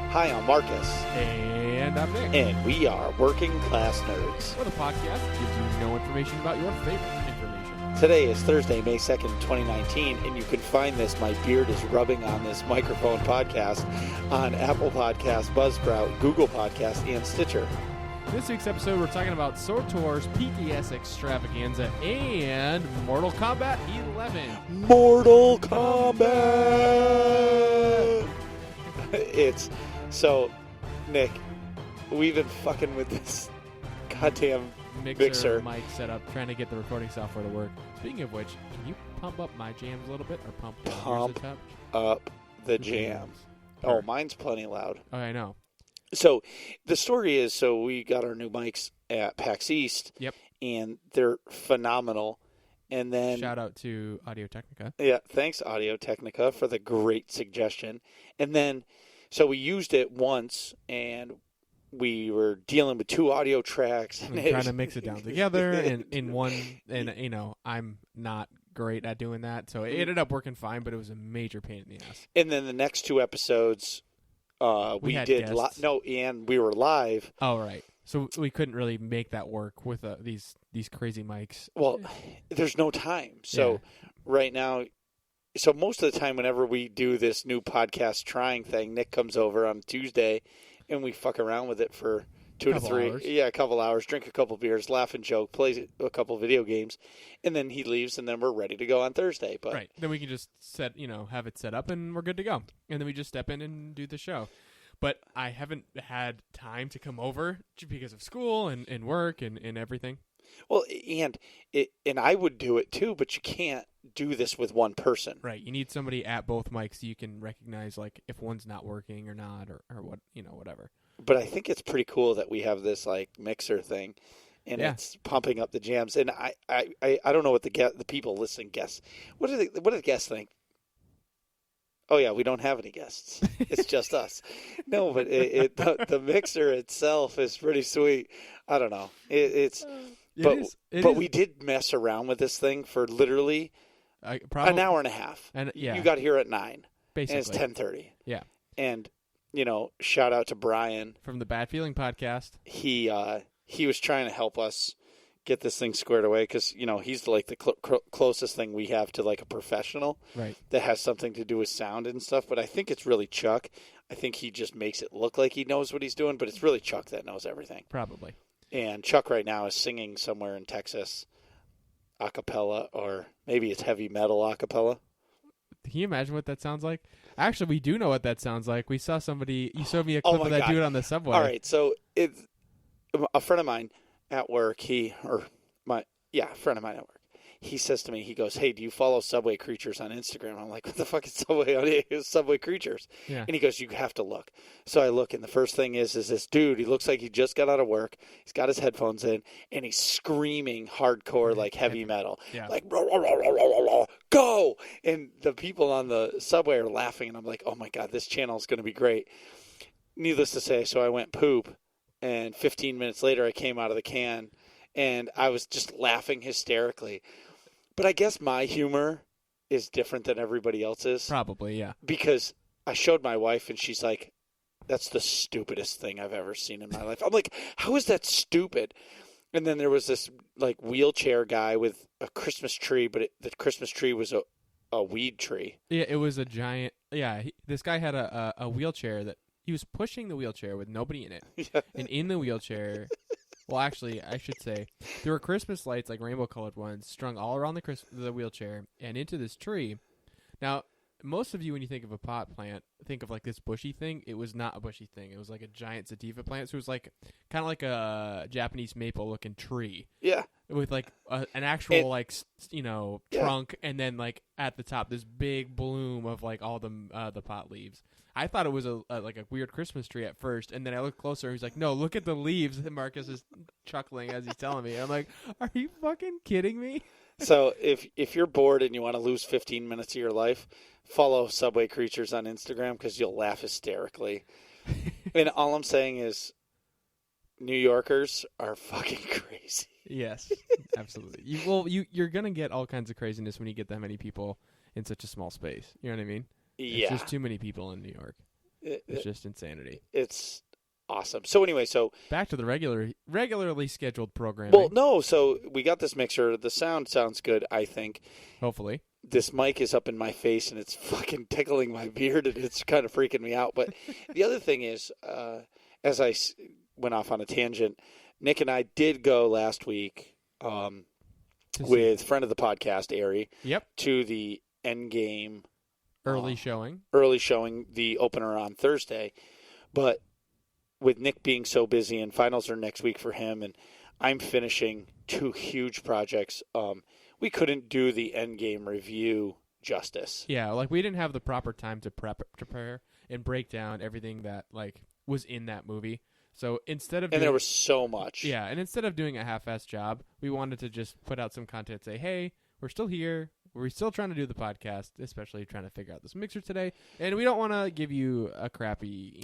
Hi, I'm Marcus. And I'm Nick. And we are Working Class Nerds. We're the podcast that gives you no information about your favorite information. Today is Thursday, May 2nd, 2019, and you can find this, my beard is rubbing on this microphone podcast, on Apple Podcasts, Buzzsprout, Google Podcasts, and Stitcher. This week's episode, we're talking about SWTOR's PTS extravaganza and Mortal Kombat 11. Mortal Kombat! It's... So, Nick, we've been fucking with this goddamn mixer. Mic setup, trying to get the recording software to work. Speaking of which, can you pump up my jams a little bit, or pump up the jams? Oh, mine's plenty loud. Oh, I know. So the story is, we got our new mics at PAX East. Yep. And they're phenomenal. And then shout out to Audio Technica. Yeah, thanks Audio Technica for the great suggestion. And then, so we used it once, and we were dealing with two audio tracks. And trying to mix it down together in one. And, you know, I'm not great at doing that. So it ended up working fine, but it was a major pain in the ass. And then the next two episodes... we did and we were live. Oh, right. So we couldn't really make that work with these crazy mics. Well, there's no time. So right now, so most of the time whenever we do this new podcast trying thing, Nick comes over on Tuesday and we fuck around with it for 2 to 3 hours. Yeah, a couple hours, drink a couple beers, laugh and joke, play a couple video games, and then he leaves, and then we're ready to go on Thursday. But right. Then we can just have it set up, and we're good to go. And then we just step in and do the show. But I haven't had time to come over because of school and work and everything. Well, and I would do it too, but you can't do this with one person. Right. You need somebody at both mics so you can recognize like if one's not working or not or what, whatever. But I think it's pretty cool that we have this like mixer thing, and it's pumping up the jams. And I don't know what the people listening guess. What do the guests think? Oh yeah, we don't have any guests. It's just us. No, but the mixer itself is pretty sweet. I don't know. But we did mess around with this thing for literally an hour and a half. And you got here at 9, basically, and it's 10:30. Yeah, and shout out to Brian from the Bad Feeling podcast. He was trying to help us get this thing squared away because he's like the closest thing we have to like a professional, right? That has something to do with sound and stuff. But I think it's really Chuck. I think he just makes it look like he knows what he's doing, but it's really Chuck that knows everything. Probably. And Chuck right now is singing somewhere in Texas, a cappella, or maybe it's heavy metal a cappella. Can you imagine what that sounds like? Actually, we do know what that sounds like. We saw somebody. You showed me a clip of that dude on the subway. All right, so it's a friend of mine at work. A friend of mine at work. He says to me, he goes, "Hey, do you follow Subway Creatures on Instagram?" I'm like, "What the fuck is Subway Creatures?" Yeah. And he goes, "You have to look." So I look, and the first thing is this dude. He looks like he just got out of work. He's got his headphones in, and he's screaming hardcore, like heavy metal, like rah, rah, rah, rah, rah, rah, go. And the people on the subway are laughing, and I'm like, "Oh my god, this channel is going to be great." Needless to say, so I went poop, and 15 minutes later, I came out of the can, and I was just laughing hysterically. But I guess my humor is different than everybody else's. Probably, yeah. Because I showed my wife, and she's like, "That's the stupidest thing I've ever seen in my life." I'm like, "How is that stupid?" And then there was this like wheelchair guy with a Christmas tree, but the Christmas tree was a weed tree. Yeah, it was a giant. Yeah, this guy had a wheelchair that he was pushing the wheelchair with nobody in it. Yeah. And in the wheelchair... Well, actually, I should say there were Christmas lights, like rainbow-colored ones, strung all around the wheelchair and into this tree. Now, most of you, when you think of a pot plant, think of like this bushy thing. It was not a bushy thing. It was like a giant sativa plant. So it was like kind of like a Japanese maple-looking tree. Yeah. With like an actual trunk, and then like at the top this big bloom of like all the pot leaves. I thought it was like a weird Christmas tree at first, and then I looked closer. He's like, "No, look at the leaves." And Marcus is chuckling as he's telling me. I'm like, "Are you fucking kidding me?" So if you're bored and you want to lose 15 minutes of your life, follow Subway Creatures on Instagram because you'll laugh hysterically. And all I'm saying is, New Yorkers are fucking crazy. Yes, absolutely. You're gonna get all kinds of craziness when you get that many people in such a small space. You know what I mean? Yeah. It's just too many people in New York. It's just insanity. It's awesome. So anyway, back to the regularly scheduled programming. Well, no, so we got this mixer. The sound sounds good, I think. Hopefully. This mic is up in my face, and it's fucking tickling my beard, and it's kind of freaking me out. But the other thing is, as I went off on a tangent, Nick and I did go last week with friend of the podcast, Ari, to the Endgame early showing, the opener on Thursday. But with Nick being so busy, and finals are next week for him, and I'm finishing 2 huge projects, we couldn't do the Endgame review justice. Yeah, like we didn't have the proper time to prepare and break down everything that like was in that movie. So instead of there was so much. Yeah, and instead of doing a half-assed job, we wanted to just put out some content, say, hey, we're still here. We're still trying to do the podcast, especially trying to figure out this mixer today. And we don't want to give you a crappy,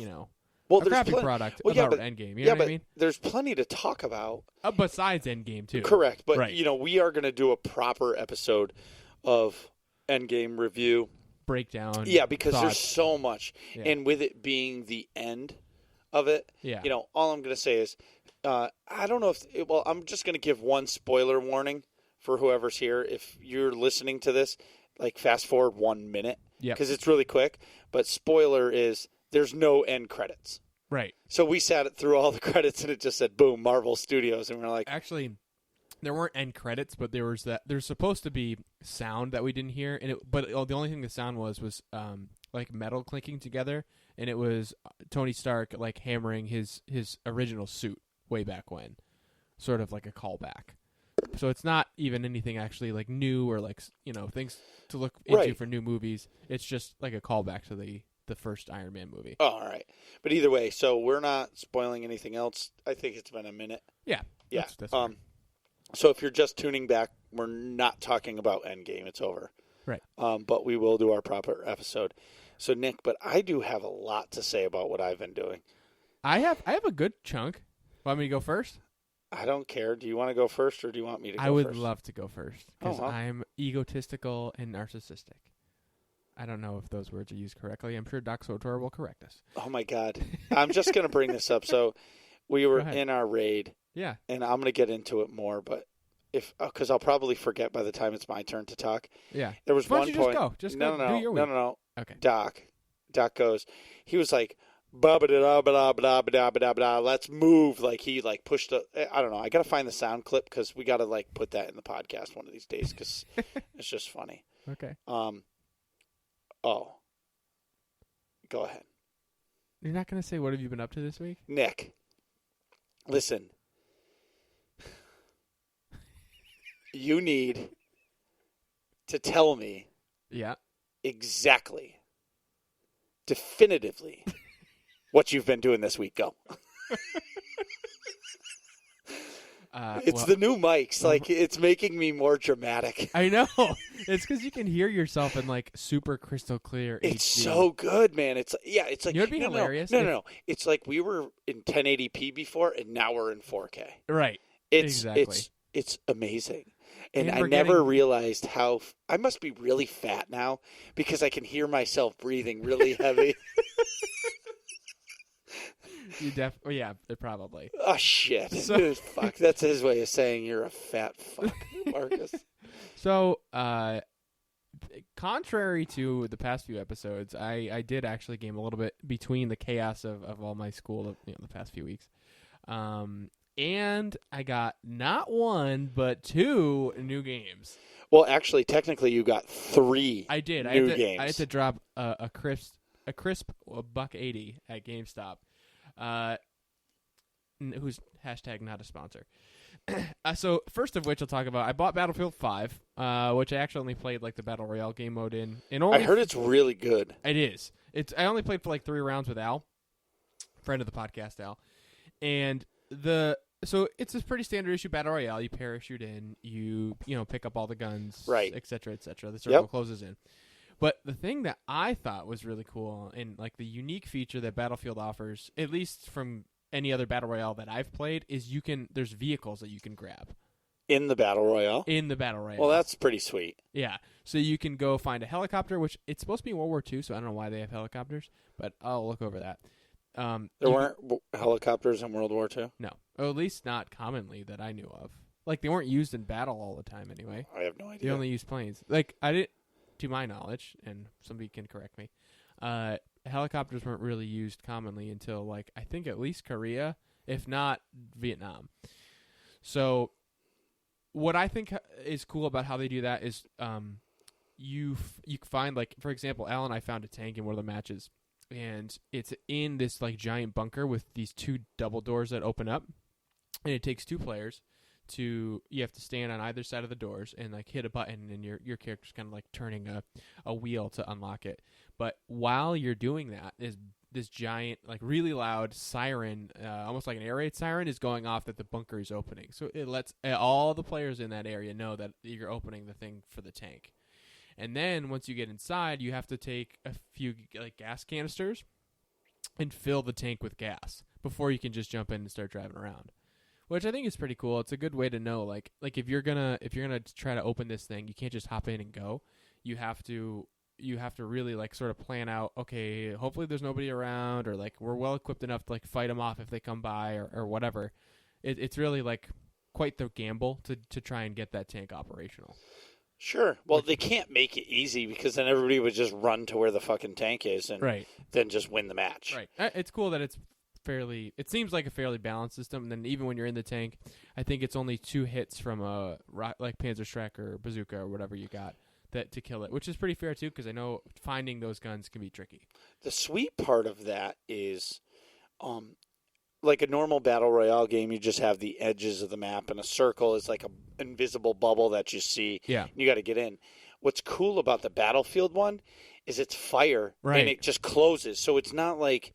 product about Endgame. You know what I mean? There's plenty to talk about. Besides Endgame, too. Correct. But, we are going to do a proper episode of Endgame review. Breakdown. Yeah, because thoughts. There's so much. Yeah. And with it being the end of it, all I'm going to say is, I don't know I'm just going to give one spoiler warning for whoever's here. If you're listening to this, like fast forward 1 minute. Because it's really quick. But spoiler is, there's no end credits. Right. So we sat through all the credits and it just said, boom, Marvel Studios. And we're like... Actually, there weren't end credits, but there's supposed to be sound that we didn't hear. But the only thing the sound was like metal clinking together. And it was Tony Stark like hammering his original suit way back when. Sort of like a callback. So it's not even anything actually like new or like, things to look into for new movies. It's just like a callback to the first Iron Man movie. Oh, all right. But either way, so we're not spoiling anything else. I think it's been a minute. Yeah. Yeah. That's so if you're just tuning back, we're not talking about Endgame. It's over. Right. But we will do our proper episode. So, Nick, but I do have a lot to say about what I've been doing. I have a good chunk. Want me to go first? I don't care. Do you want to go first or do you want me to go first? I would love to go first because I'm egotistical and narcissistic. I don't know if those words are used correctly. I'm sure Doc SWTOR will correct us. Oh, my God. I'm just going to bring this up. So we were in our raid. Yeah. And I'm going to get into it more, but because I'll probably forget by the time it's my turn to talk. Yeah. There was one point. Just go. Do your week. No. Okay. Doc goes, he was like, ba-ba-da-da-ba-da-ba-da-ba-da-ba-da, let's move. Like he like pushed I don't know. I got to find the sound clip because we got to like put that in the podcast one of these days because it's just funny. Okay. Oh. Go ahead. You're not going to say what have you been up to this week? Nick, listen. You need to tell me exactly, definitively, what you've been doing this week. Go. It's the new mics. Like, it's making me more dramatic. I know. It's because you can hear yourself in, like, super crystal clear It's HD. so good, man. It's like... You know, it'd be hilarious. No. It's like we were in 1080p before, and now we're in 4K. Right. Exactly. It's amazing. And I never realized how... I must be really fat now because I can hear myself breathing really heavy. Yeah, probably. Oh, shit. Fuck. That's his way of saying you're a fat fuck, Marcus. So, contrary to the past few episodes, I did actually game a little bit between the chaos of all my school the past few weeks. And I got not one, but 2 new games. Well, actually, technically, you got 3 I did. new games. I had to drop a crisp $1.80 at GameStop. Who's hashtag not a sponsor. So first of which I'll talk about, I bought Battlefield 5, which I actually only played like the Battle Royale game mode in. I heard it's really good. It is. I only played for like 3 rounds with Al, friend of the podcast, Al. And so it's a pretty standard issue Battle Royale. You parachute in, you pick up all the guns, right, et cetera, et cetera. The circle closes in. But the thing that I thought was really cool and like the unique feature that Battlefield offers, at least from any other Battle Royale that I've played, is there's vehicles that you can grab. In the Battle Royale? In the Battle Royale. Well, that's pretty sweet. Yeah. So you can go find a helicopter, which it's supposed to be in World War II, so I don't know why they have helicopters, but I'll look over that. There weren't helicopters in World War II? No. Or at least not commonly that I knew of. Like, they weren't used in battle all the time anyway. I have no idea. They only used planes. Like, I didn't, to my knowledge, and somebody can correct me, helicopters weren't really used commonly until, like, I think at least Korea, if not Vietnam. So what I think is cool about how they do that is you find, like, for example, Al and I found a tank in one of the matches, and it's in this, like, giant bunker with these 2 double doors that open up, and it takes 2 players you have to stand on either side of the doors and, like, hit a button, and your character's kind of like turning a wheel to unlock it. But while you're doing that, this giant, like, really loud siren, almost like an air raid siren, is going off that the bunker is opening. So it lets all the players in that area know that you're opening the thing for the tank. And then once you get inside, you have to take a few, like, gas canisters and fill the tank with gas before you can just jump in and start driving around. Which I think is pretty cool. It's a good way to know, like if you're gonna try to open this thing, you can't just hop in and go. You have to really, like, sort of plan out, okay, hopefully there's nobody around, or, like, we're well equipped enough to, like, fight them off if they come by, or whatever. It's really, like, quite the gamble to try and get that tank operational. Sure. Well, they can't make it easy, because then everybody would just run to where the fucking tank is and then just win the match. Right. It's cool that it seems like a fairly balanced system, and then even when you're in the tank, I think it's only 2 hits from a, like, Panzerschreck or bazooka or whatever you got to kill it, which is pretty fair too, because I know finding those guns can be tricky. The sweet part of that is, like a normal Battle Royale game, you just have the edges of the map, and a circle is like an invisible bubble that you see. Yeah. You got to get in. What's cool about the Battlefield one is it's fire, and it just closes, so it's not like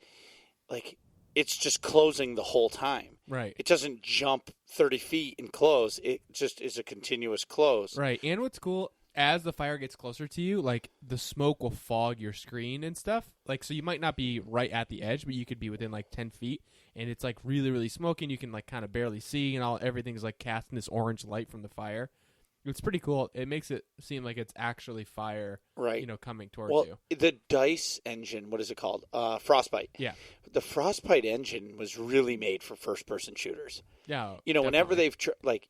it's just closing the whole time. Right. It doesn't jump 30 feet and close. It just is a continuous close. Right. And what's cool, as the fire gets closer to you, like, the smoke will fog your screen and stuff. Like, so you might not be right at the edge, but you could be within, like, 10 feet. And it's, like, really, really smoky, and you can, like, kind of barely see, and everything's, like, casting this orange light from the fire. It's pretty cool. It makes it seem like it's actually fire, coming towards you. The DICE engine, what is it called? Frostbite. Yeah. The Frostbite engine was really made for first-person shooters. Yeah. Whenever they've,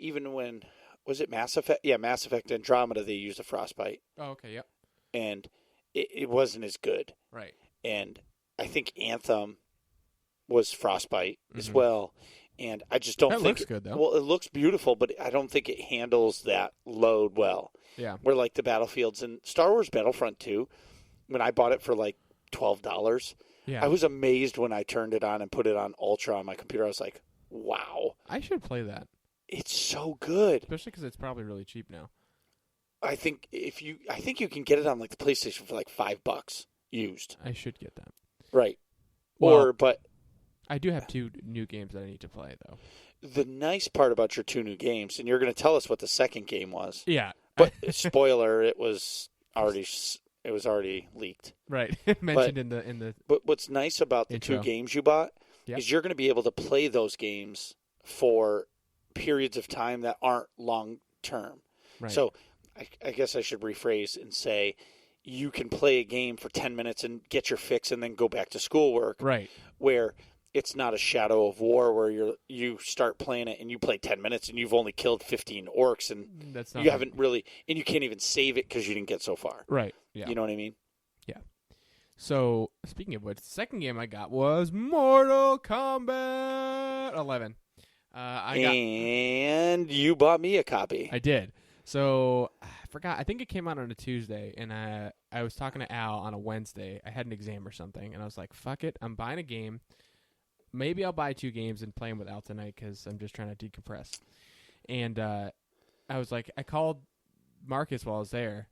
even when, was it Mass Effect? Yeah, Mass Effect Andromeda, they used a Frostbite. Oh, okay, yep. And it wasn't as good. Right. And I think Anthem was Frostbite as well. And I just don't think... That looks good, though. Well, it looks beautiful, but I don't think it handles that load well. Yeah. Where, like, the Battlefields and Star Wars Battlefront 2, when I bought it for, like, $12, I was amazed when I turned it on and put it on Ultra on my computer. I was like, wow. I should play that. It's so good. Especially because it's probably really cheap now. I think you can get it on, like, the PlayStation for, like, $5 used. I should get that. Right. Well, but... I do have 2 new games that I need to play, though. The nice part about your 2 new games, and you're going to tell us what the second game was. Yeah. But spoiler, it was already leaked. Right. Mentioned in the But what's nice about the intro. 2 games you bought is you're going to be able to play those games for periods of time that aren't long term. Right. So I guess I should rephrase and say you can play a game for 10 minutes and get your fix and then go back to schoolwork. Right. Where it's not a Shadow of War where you start playing it and you play 10 minutes and you've only killed 15 orcs and you haven't really, and you can't even save it because you didn't get so far. Right. Yeah. You know what I mean? Yeah. So, speaking of which, the second game I got was Mortal Kombat 11. And you bought me a copy. I did. So, I forgot. I think it came out on a Tuesday, and I was talking to Al on a Wednesday. I had an exam or something, and I was like, fuck it. I'm buying a game. Maybe I'll buy 2 games and play them with Al tonight because I'm just trying to decompress. And I was like, I called Marcus while I was there.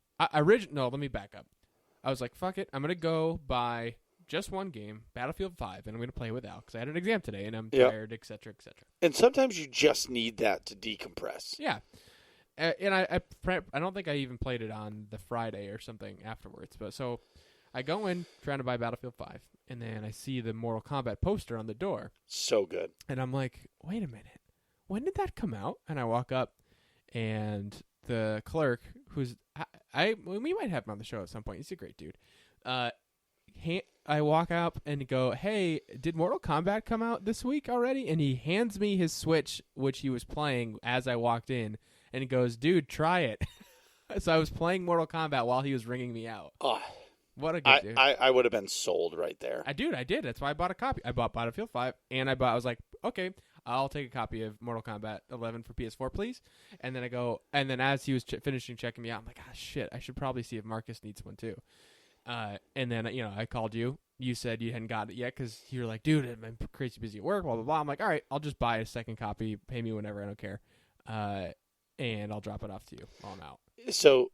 No, let me back up. I was like, fuck it. I'm going to go buy just 1 game, Battlefield 5, and I'm going to play with Al because I had an exam today, and I'm tired, et cetera, et cetera. And sometimes you just need that to decompress. Yeah. And I don't think I even played it on the Friday or something afterwards. But so I go in trying to buy Battlefield 5, and then I see the Mortal Kombat poster on the door. So good. And I'm like, wait a minute. When did that come out? And I walk up, and the clerk, who's we might have him on the show at some point. He's a great dude. I walk up and go, "Hey, did Mortal Kombat come out this week already?" And he hands me his Switch, which he was playing as I walked in, and he goes, "Dude, try it." So I was playing Mortal Kombat while he was ringing me out. Oh, what a good dude! I would have been sold right there. I did. That's why I bought a copy. I bought Battlefield 5, and I was like, okay, I'll take a copy of Mortal Kombat 11 for PS4, please. And then as he was finishing checking me out, I'm like, shit, I should probably see if Marcus needs one too. And then, I called you. You said you hadn't got it yet because you were like, dude, I'm crazy busy at work, blah, blah, blah. I'm like, all right, I'll just buy a second copy, pay me whenever, I don't care. And I'll drop it off to you while I'm out. So,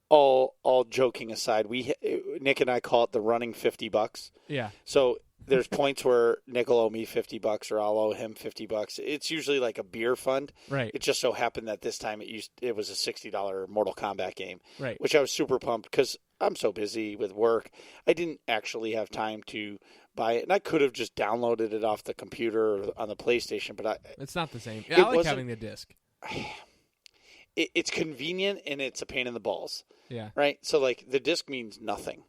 all joking aside, Nick and I call it the running $50. Yeah. So there's points where Nick will owe me $50 or I'll owe him $50. It's usually like a beer fund. Right. It just so happened that this time it was a $60 Mortal Kombat game. Right. Which I was super pumped because I'm so busy with work. I didn't actually have time to buy it, and I could have just downloaded it off the computer or on the PlayStation, but it's not the same. I like having the disc. It's convenient and it's a pain in the balls. Yeah. Right? So, like, the disc means nothing.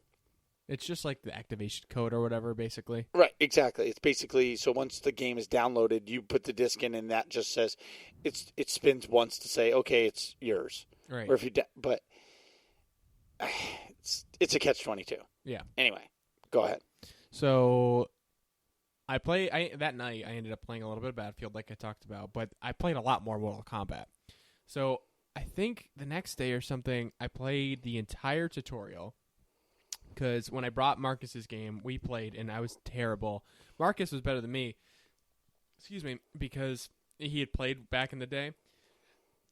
It's just like the activation code or whatever, basically. Right, exactly. It's basically, so once the game is downloaded, you put the disc in and that just says, it spins once to say, okay, it's yours. Right. Or if you, but it's a catch-22. Yeah. Anyway, go ahead. So, that night, I ended up playing a little bit of Battlefield like I talked about, but I played a lot more Mortal Kombat. So, I think the next day or something, I played the entire tutorial. Because when I brought Marcus's game, we played, and I was terrible. Marcus was better than me. Excuse me, because he had played back in the day,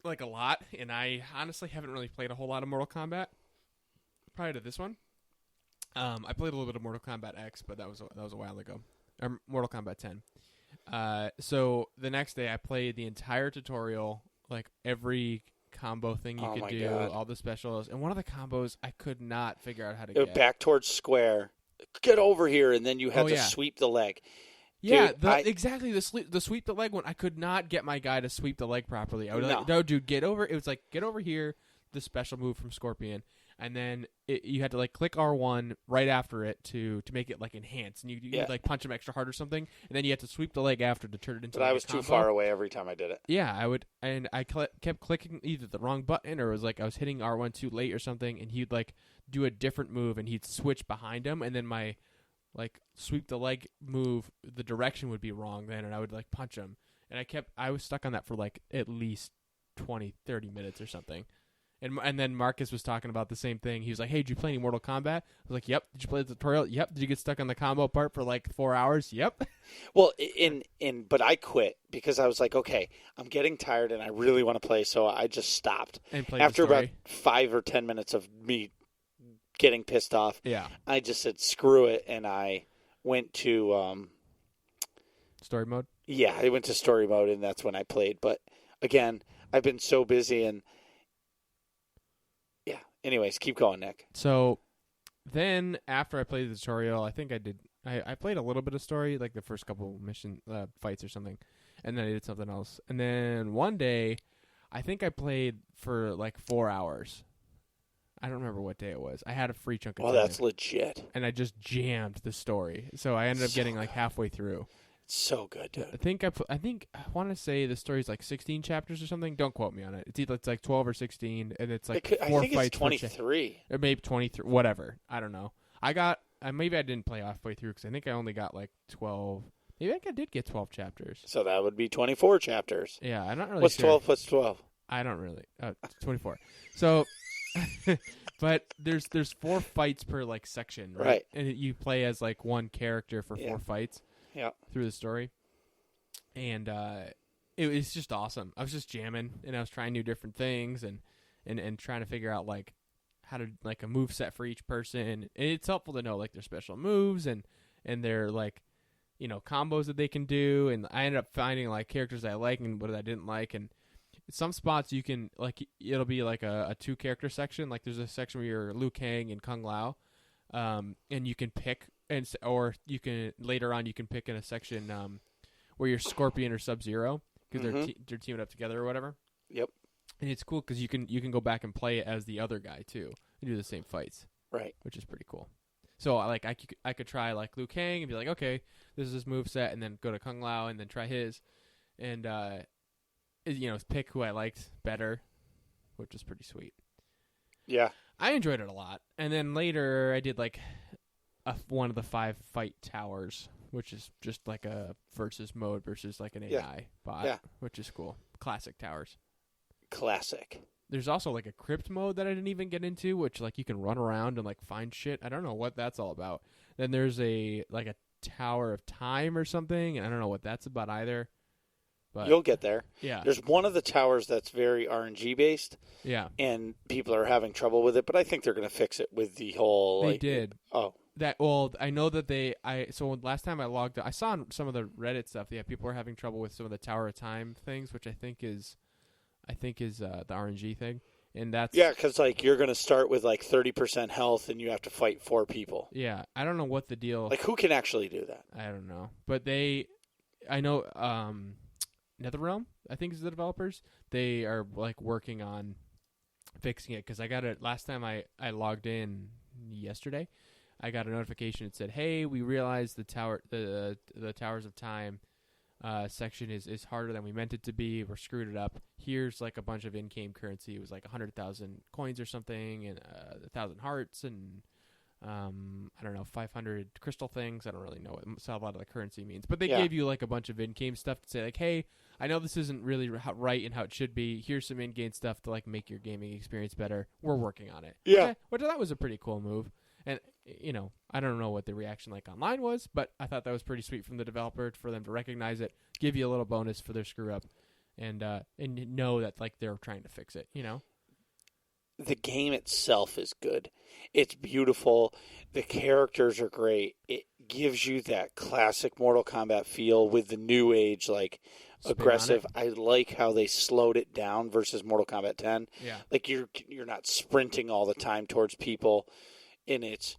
like a lot, and I honestly haven't really played a whole lot of Mortal Kombat prior to this one. I played a little bit of Mortal Kombat X, but that was a while ago. Or Mortal Kombat 10. So the next day, I played the entire tutorial, like every combo thing you could do, God. All the specials, and one of the combos I could not figure out how to get. Back towards square, get over here, and then you had to sweep the leg. Yeah, dude, exactly. The sweep the leg one, I could not get my guy to sweep the leg properly. I was like, no, dude, get over. It was like, get over here, the special move from Scorpion, and then you had to like click R1 right after it to make it like enhance, and you like punch him extra hard or something, and then you had to sweep the leg after to turn it into. But I was too far away every time I did it. Yeah, I would, and I kept clicking either the wrong button or it was like I was hitting R1 too late or something, and he'd like do a different move and he'd switch behind him, and then my like sweep the leg move, the direction would be wrong then, and I would like punch him, and I was stuck on that for like at least 20-30 minutes or something. And then Marcus was talking about the same thing. He was like, hey, did you play any Mortal Kombat? I was like, yep. Did you play the tutorial? Yep. Did you get stuck on the combo part for like 4 hours? Yep. Well, but I quit because I was like, okay, I'm getting tired and I really want to play, so I just stopped. And played after about 5 or 10 minutes of me getting pissed off. Yeah. I just said, screw it, and I went to story mode? Yeah, I went to story mode, and that's when I played. But again, I've been so busy and anyways, keep going, Nick. So then after I played the tutorial, I think I played a little bit of story, like the first couple mission fights or something, and then I did something else. And then one day, I think I played for like 4 hours. I don't remember what day it was. I had a free chunk of time. Oh, that's legit. And I just jammed the story. So I ended up getting like halfway through. So good, dude. I think I want to say the story's like 16 chapters or something. Don't quote me on it. It's like 12 or 16, and it's like I 4 think fights. It's 23, or maybe 23, whatever. I don't know. Maybe I didn't play halfway through because I think I only got like 12. Maybe I did get 12 chapters. So that would be 24 chapters. Yeah, I'm not really. What's sure. 12 plus 12? I don't really. 24. So, but there's 4 fights per like section, right? And you play as like one character for 4 fights. Yeah. Through the story. And it was just awesome. I was just jamming, and I was trying new different things and trying to figure out like how to like a move set for each person. And it's helpful to know like their special moves and their like, combos that they can do. And I ended up finding like characters I like and what I didn't like. And some spots you can like, it'll be like a 2 character section. Like there's a section where you're Liu Kang and Kung Lao. And you can pick or you can later on you can pick in a section where you're Scorpion or Sub-Zero because they're teaming up together or whatever. Yep. And it's cool because you can go back and play it as the other guy too and do the same fights. Right. Which is pretty cool. So like I could try like Liu Kang and be like, okay, this is his moveset, and then go to Kung Lao and then try his, and pick who I liked better, which is pretty sweet. Yeah. I enjoyed it a lot. And then later I did like one of the 5 fight towers, which is just like a versus mode versus like an AI bot, which is cool. Classic towers. Classic. There's also like a crypt mode that I didn't even get into, which like you can run around and like find shit. I don't know what that's all about. Then there's a Tower of Time or something, and I don't know what that's about either. But you'll get there. Yeah. There's one of the towers that's very RNG based. Yeah. And people are having trouble with it, but I think they're going to fix it with the whole. They did. Oh. I know that so last time I logged, I saw on some of the Reddit stuff. Yeah, people are having trouble with some of the Tower of Time things, which I think is the RNG thing, and that's because like you're going to start with like 30% health, and you have to fight 4 people. Yeah, I don't know what the deal. Like who can actually do that? I don't know, but I know NetherRealm, I think, is the developers. They are like working on fixing it because I got it last time I logged in yesterday. I got a notification that said, "Hey, we realized the Towers of Time section is harder than we meant it to be. We're screwed it up. Here's like a bunch of in-game currency. It was like 100,000 coins or something, and 1,000 hearts, and I don't know, 500 crystal things. I don't really know what a lot of the currency means, but they gave you like a bunch of in-game stuff to say like, hey, I know this isn't really right and how it should be. Here's some in-game stuff to like make your gaming experience better. We're working on it." Yeah, which that was a pretty cool move. And, I don't know what the reaction like online was, but I thought that was pretty sweet from the developer for them to recognize it, give you a little bonus for their screw up, and know that like they're trying to fix it, The game itself is good. It's beautiful. The characters are great. It gives you that classic Mortal Kombat feel with the new age, like, aggressive. I like how they slowed it down versus Mortal Kombat 10. Yeah. Like you're not sprinting all the time towards people. And it's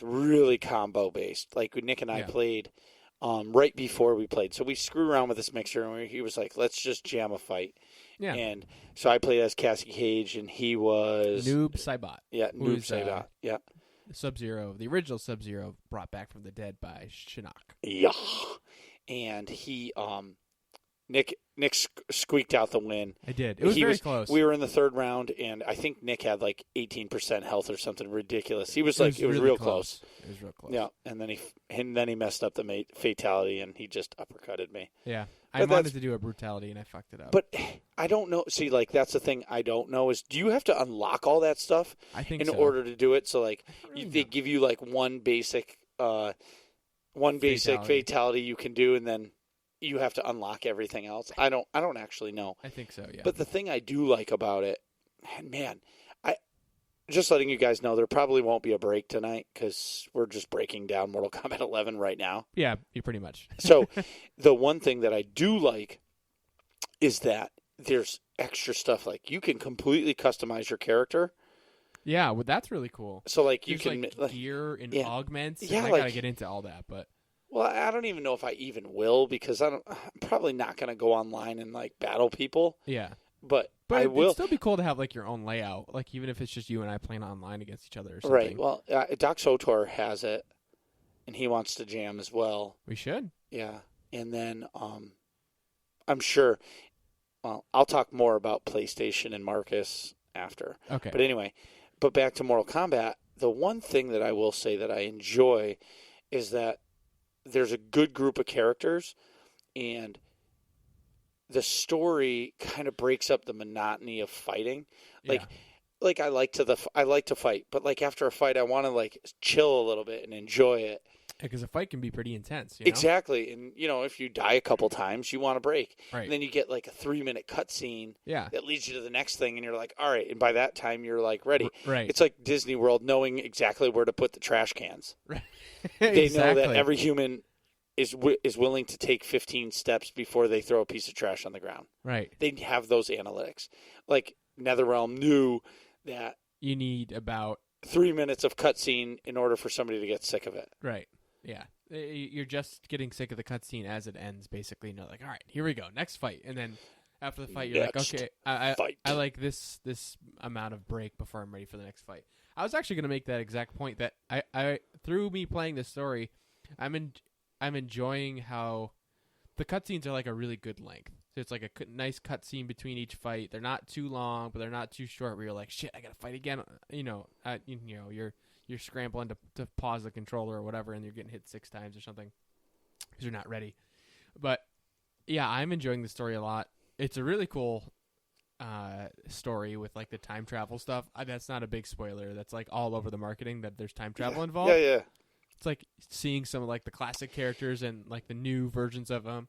really combo based. Like Nick and I played right before we played. So we screwed around with this mixer, and he was like, let's just jam a fight. Yeah. And so I played as Cassie Cage, and he was Noob Saibot. Yeah, Noob Saibot. Yeah. Sub-Zero, the original Sub-Zero, brought back from the dead by Shinnok. Yeah. And he Nick squeaked out the win. I did. It was very close. We were in the 3rd round, and I think Nick had like 18% health or something ridiculous. He was like, it was really real close. It was real close. Yeah, and then he messed up the fatality, and he just uppercutted me. Yeah, I wanted to do a brutality, and I fucked it up. But I don't know. See, like that's the thing I don't know is, do you have to unlock all that stuff? I think in order to do it. So like they give you like one basic fatality you can do, and then you have to unlock everything else. I don't actually know. I think so, yeah. But the thing I do like about it, man, just letting you guys know, there probably won't be a break tonight because we're just breaking down Mortal Kombat 11 right now. Yeah, pretty much. So the one thing that I do like is that there's extra stuff. Like you can completely customize your character. Yeah, well, that's really cool. So like there's you can like gear and augments. Yeah, and I gotta get into all that, but. Well, I don't even know if I even will because I'm probably not going to go online and like battle people. Yeah, but I will. It'd still be cool to have like your own layout, like even if it's just you and I playing online against each other or something. Right. Well, SWTOR has it, and he wants to jam as well. We should. Yeah, and then I'm sure. Well, I'll talk more about PlayStation and Marcus after. Okay. But anyway, back to Mortal Kombat. The one thing that I will say that I enjoy is that there's a good group of characters, and the story kind of breaks up the monotony of fighting. Like I like to fight, but like after a fight, I want to like chill a little bit and enjoy it. Because a fight can be pretty intense. Exactly, and if you die a couple times, you want a break. Right. And then you get like a 3-minute cutscene. Yeah. That leads you to the next thing, and you're like, all right. And by that time, you're like ready. Right. It's like Disney World knowing exactly where to put the trash cans. Right. They know that every human is willing to take 15 steps before they throw a piece of trash on the ground. Right. They have those analytics. Like NetherRealm knew that you need about 3 minutes of cutscene in order for somebody to get sick of it. Right. Yeah. You're just getting sick of the cutscene as it ends, basically. And you're like, all right, here we go, next fight. And then After the fight, you're Next like, okay, I like this amount of break before I'm ready for the next fight. I was actually going to make that exact point that I through me playing this story, I'm enjoying how the cutscenes are like a really good length. So it's like a nice cutscene between each fight. They're not too long, but they're not too short. Where you're like, shit, I got to fight again. You're scrambling to pause the controller or whatever, and you're getting hit 6 times or something because you're not ready. But yeah, I'm enjoying the story a lot. It's a really cool story with like the time travel stuff. That's not a big spoiler. That's like all over the marketing that there's time travel involved. Yeah. It's like seeing some of like the classic characters and like the new versions of them.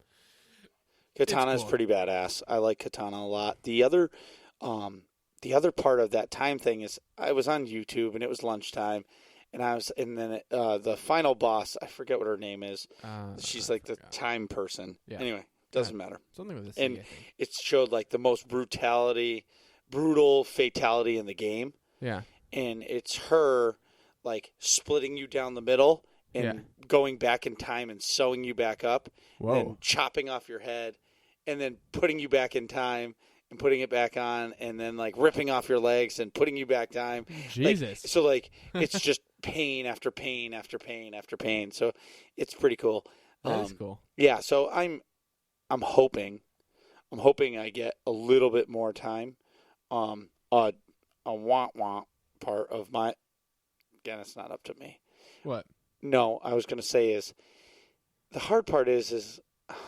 Katana is pretty badass. I like Katana a lot. The other part of that time thing is I was on YouTube and it was lunchtime, and then the final boss, I forget what her name is. She's like the time person. Yeah. Anyway, doesn't matter. Something with this. And it showed like the most brutal fatality in the game. Yeah. And it's her like splitting you down the middle and going back in time and sewing you back up. Whoa. And chopping off your head and then putting you back in time and putting it back on and then like ripping off your legs and putting you back time. Jesus. It's just pain after pain after pain after pain. So it's pretty cool. That's cool. Yeah. So I'm hoping I get a little bit more time. A want part of my, again, it's not up to me. What? No, I was going to say is the hard part is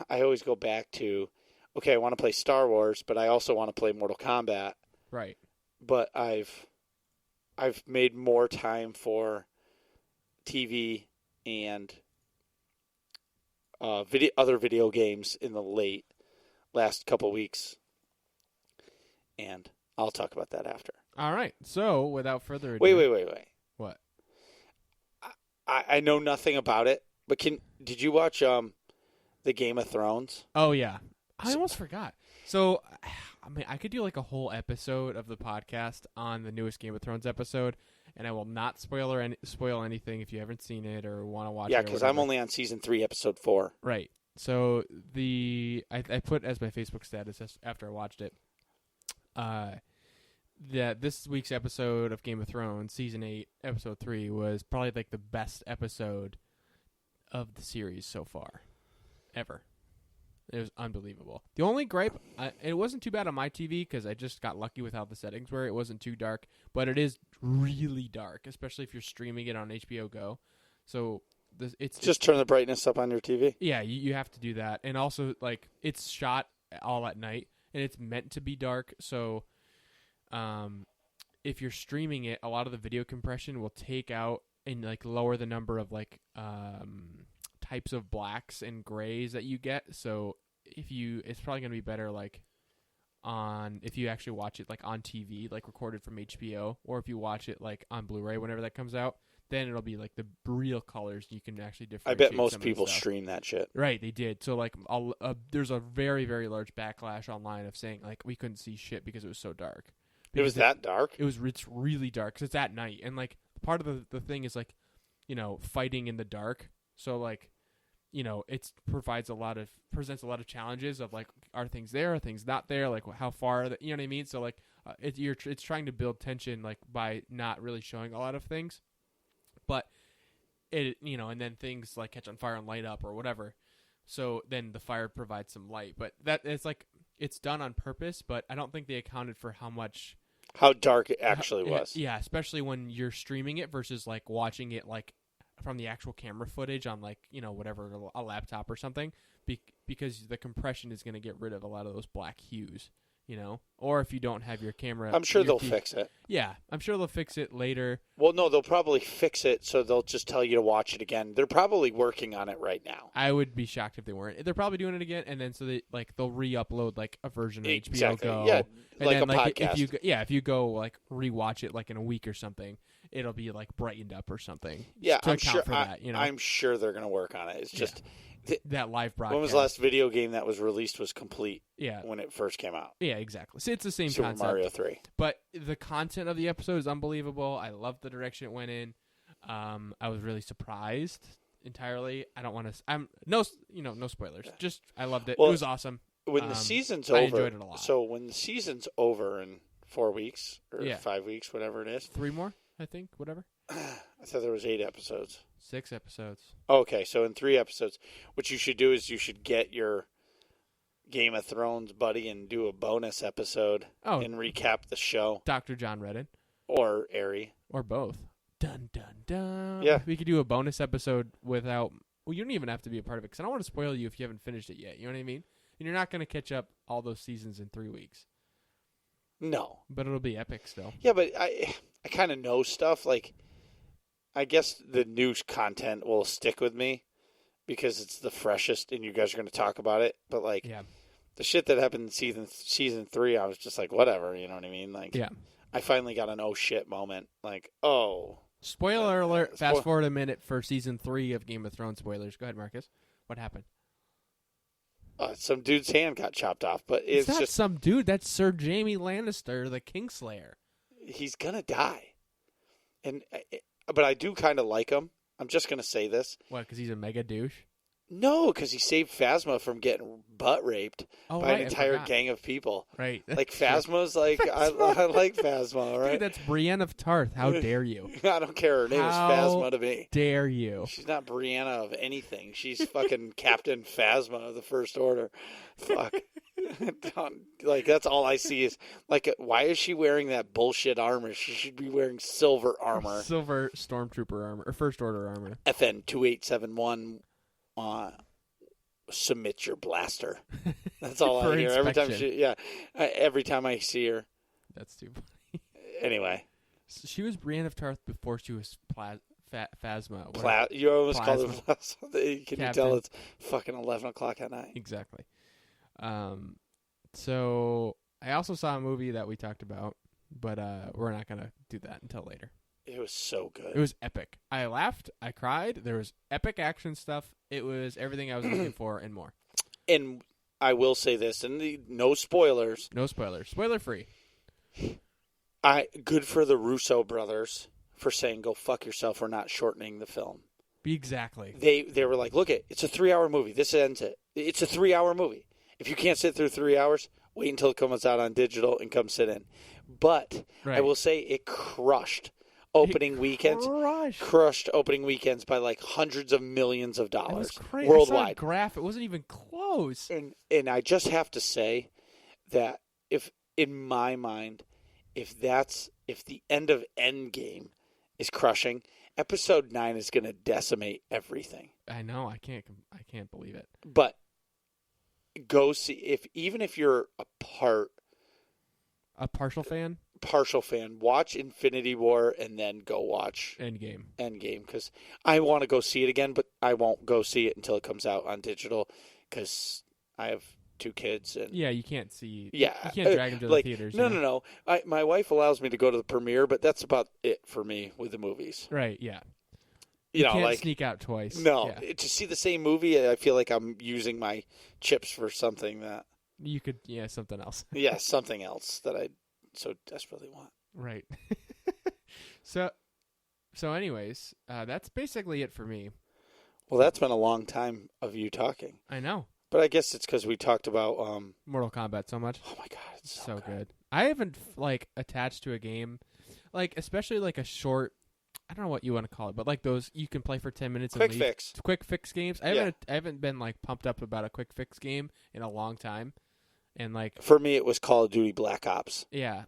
I always go back to, okay, I want to play Star Wars, but I also want to play Mortal Kombat. Right. But I've made more time for TV and other video games in the last couple weeks, and I'll talk about that after. All right. So, without further ado... Wait. What? I know nothing about it, but did you watch the Game of Thrones? Oh, yeah. I almost forgot. So, I mean, I could do like a whole episode of the podcast on the newest Game of Thrones episode, and I will not spoil anything if you haven't seen it or want to watch it. Yeah, because I'm only on season 3, episode 4. Right. So I put as my Facebook status after I watched it. That this week's episode of Game of Thrones, season 8, episode 3, was probably like the best episode of the series so far, ever. It was unbelievable. The only gripe, it wasn't too bad on my TV because I just got lucky with how the settings were. It wasn't too dark, but it is really dark, especially if you're streaming it on HBO Go. So it's just turn the brightness up on your TV. Yeah, you have to do that, and also like it's shot all at night, and it's meant to be dark. So, if you're streaming it, a lot of the video compression will take out and like lower the number of like types of blacks and grays that you get. So it's probably going to be better like if you actually watch it like on TV, like recorded from HBO, or if you watch it like on Blu-ray whenever that comes out, then it'll be like the real colors. You can actually differentiate. I bet most people stream that shit. Right, they did. So like there's a very, very large backlash online of saying like we couldn't see shit because it was so dark. It was that dark? It's really dark because it's at night. And like part of the thing is like, fighting in the dark. So like, it presents a lot of challenges of like, are things there? Are things not there? Like how far, you know what I mean? So like, it's trying to build tension like by not really showing a lot of things, but and then things like catch on fire and light up or whatever. So then the fire provides some light, but it's done on purpose, but I don't think they accounted for how dark it actually was. Yeah, especially when you're streaming it versus like watching it like from the actual camera footage on like, whatever, a laptop or something, because the compression is going to get rid of a lot of those black hues, or if you don't have your camera. I'm sure they'll fix it. Yeah, I'm sure they'll fix it later. Well, no, they'll probably fix it so they'll just tell you to watch it again. They're probably working on it right now. I would be shocked if they weren't. They're probably doing it again, and then so they'll re-upload like a version of HBO Go. Yeah, and like then, a podcast. If you go like rewatch it like in a week or something, it'll be like brightened up or something. Yeah, I'm sure. I'm sure they're going to work on it. It's just that live broadcast. When was the last video game that was released was complete? Yeah, when it first came out. Yeah, exactly. So it's the same Super concept. Mario 3. But the content of the episode is unbelievable. I love the direction it went in. I was really surprised entirely. I don't want to. No spoilers. Just I loved it. Well, it was awesome. when the season's I over, enjoyed it a lot. So when the season's over in 4 weeks or Yeah. 5 weeks, whatever it is. 3 more, I think, whatever. I thought there was 8 episodes. 6 episodes. Okay, so in 3 episodes, what you should do is you should get your Game of Thrones buddy and do a bonus episode and recap the show. Dr. John Redden. Or Airy. Or both. Dun, dun, dun. Yeah. We could do a bonus episode without... Well, you don't even have to be a part of it, because I don't want to spoil you if you haven't finished it yet. You know what I mean? And you're not going to catch up all those seasons in 3 weeks. No. But it'll be epic still. Yeah, but I kind of know stuff. Like, I guess the news content will stick with me because it's the freshest and you guys are going to talk about it. But, like, the shit that happened in season 3, I was just like, whatever. You know what I mean? Like, I finally got an oh shit moment. Like, oh. Spoiler alert. Fast forward a minute for season 3 of Game of Thrones spoilers. Go ahead, Marcus. What happened? Some dude's hand got chopped off, but it's not just some dude. That's Sir Jaime Lannister, the Kingslayer. He's gonna die, but I do kind of like him. I'm just gonna say this. What? Because he's a mega douche? No, because he saved Phasma from getting butt raped by an entire gang of people. Right. Like, Phasma's like, I like Phasma, right? Dude, that's Brienne of Tarth. How dare you? I don't care. Her name is Phasma to me. Dare you? She's not Brianna of anything. She's fucking Captain Phasma of the First Order. Fuck. Like, that's all I see is, like, why is she wearing that bullshit armor? She should be wearing silver armor. Silver Stormtrooper armor, or First Order armor. FN 2871. Submit your blaster. That's all I hear every time every time I see her. That's too funny. Anyway, so she was Brienne of Tarth before she was Phasma. You almost called her Plasma. Can Captain. You tell it's fucking 11 o'clock at night? Exactly. So I also saw a movie that we talked about, but we're not gonna do that until later. It was so good. It was epic. I laughed. I cried. There was epic action stuff. It was everything I was looking for and more. And I will say this, and no spoilers. No spoilers. Spoiler free. Good for the Russo brothers for saying, go fuck yourself, we're not shortening the film. Exactly. They were like, look, it's a 3-hour movie. This ends it. It's a 3-hour movie. If you can't sit through 3 hours, wait until it comes out on digital and come sit in. But I will say it crushed opening weekends. Crushed opening weekends by like hundreds of millions of dollars. It was crazy. Worldwide. I saw a graph. It wasn't even close. And I just have to say that if, in my mind, if the end of Endgame is crushing, Episode 9 is going to decimate everything. I know. I can't believe it. But go see, even if you're a partial fan, watch Infinity War and then go watch Endgame, because I want to go see it again, but I won't go see it until it comes out on digital because I have 2 kids. And you can't see. Yeah, you can't drag them to the theaters. No. My wife allows me to go to the premiere, but that's about it for me with the movies. Right? Yeah. You can't sneak out twice. No, to see the same movie, I feel like I'm using my chips for something that you could. Yeah, something else. Yeah, something else that I so desperately want. Right. So anyways, that's basically it for me. Well, that's been a long time of you talking. I know. But I guess it's because we talked about Mortal Kombat so much. Oh my god, it's so good. I haven't attached to a game, especially a short. I don't know what you want to call it, but those you can play for 10 minutes. Quick fix. Quick fix games. I haven't been pumped up about a quick fix game in a long time, and for me it was Call of Duty Black Ops. Yeah,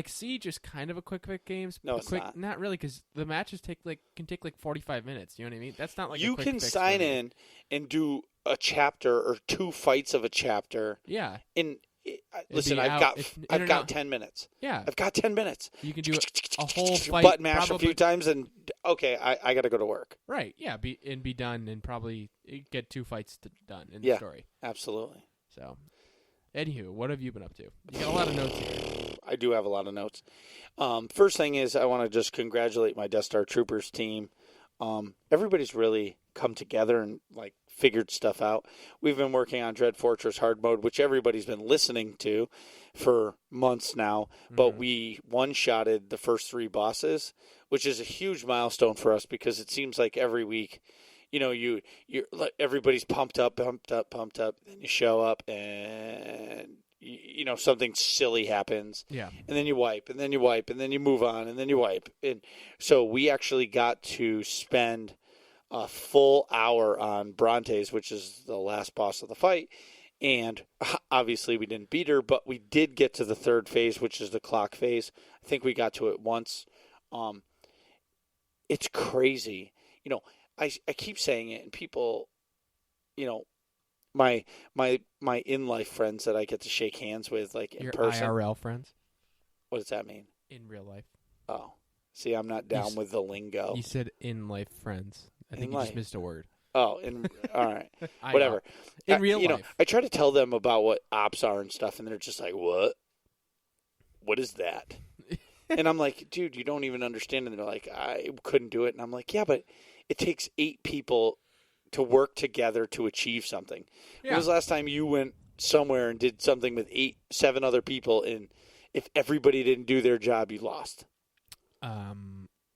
Siege is kind of a quick fix game. No, it's not. Not really, because the matches can take 45 minutes. You know what I mean? That's not you a quick can fix sign in and do a chapter or 2 fights of a chapter. Yeah. Listen, I've got 10 minutes. Yeah. I've got 10 minutes. You can do a whole fight. Button mash a few times and okay, I got to go to work. Right. Yeah. Be done and probably get 2 fights done in the story. Absolutely. So, anywho, what have you been up to? You got a lot of notes here. I do have a lot of notes. First thing is I want to just congratulate my Death Star Troopers team. Everybody's really come together and figured stuff out. We've been working on Dread Fortress Hard Mode, which everybody's been listening to for months now, but we one-shotted the first 3 bosses, which is a huge milestone for us because it seems like every week, you're everybody's pumped up. Then you show up and something silly happens. Yeah. And then you wipe, and then you wipe, and then you move on, and then you wipe. And so we actually got to spend a full hour on Brontes, which is the last boss of the fight. And obviously we didn't beat her, but we did get to the third phase, which is the clock phase. I think we got to it once. It's crazy. I keep saying it, and people, my in-life friends that I get to shake hands with, like in Your person. IRL friends? What does that mean? In real life. Oh. See, I'm not down with the lingo. You said in-life friends. I think you just missed a word. Oh, all right. Whatever. In real life. I try to tell them about what ops are and stuff, and they're just like, what? What is that? And I'm like, dude, you don't even understand. And they're like, I couldn't do it. And I'm like, yeah, but it takes 8 people to work together to achieve something. Yeah. When was the last time you went somewhere and did something with 7 other people, and if everybody didn't do their job, you lost?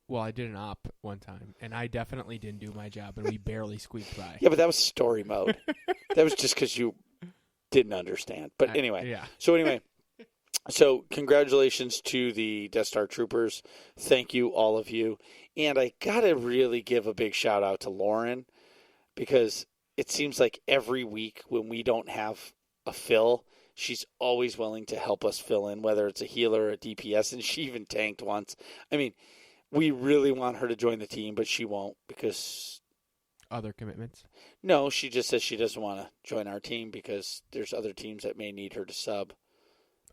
Well, I did an op one time, and I definitely didn't do my job, and we barely squeaked by. Yeah, but that was story mode. That was just because you didn't understand. But anyway. Yeah. So congratulations to the Death Star Troopers. Thank you, all of you. And I got to really give a big shout out to Lauren, because it seems like every week when we don't have a fill, she's always willing to help us fill in, whether it's a healer or a DPS, and she even tanked once. I mean, we really want her to join the team, but she won't because... Other commitments? No, she just says she doesn't want to join our team because there's other teams that may need her to sub.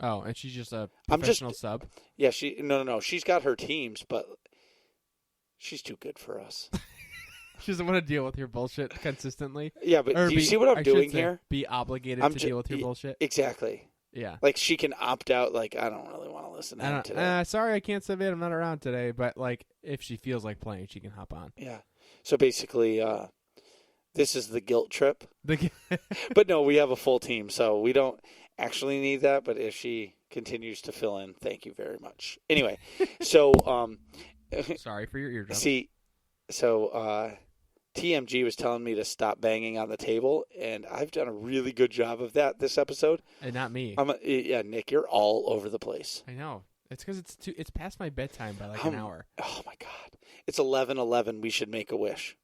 Oh, and she's just a professional sub? Yeah, no. She's got her teams, but she's too good for us. She doesn't want to deal with your bullshit consistently? Yeah, but do you see what I'm doing here? Be obligated to deal with your bullshit? Exactly. Yeah. Like, she can opt out, like, I don't really want to listen to him today. Sorry, I can't sub in. I'm not around today. But, like, if she feels like playing, she can hop on. Yeah. So, basically, this is the guilt trip. But, no, we have a full team, so we don't actually need that. But if she continues to fill in, thank you very much. Anyway, so... sorry for your eardrum. See, so... TMG was telling me to stop banging on the table, and I've done a really good job of that this episode. And not me. Yeah, Nick, you're all over the place. I know. It's because it's past my bedtime by like an hour. Oh, my God. It's 11:11. We should make a wish.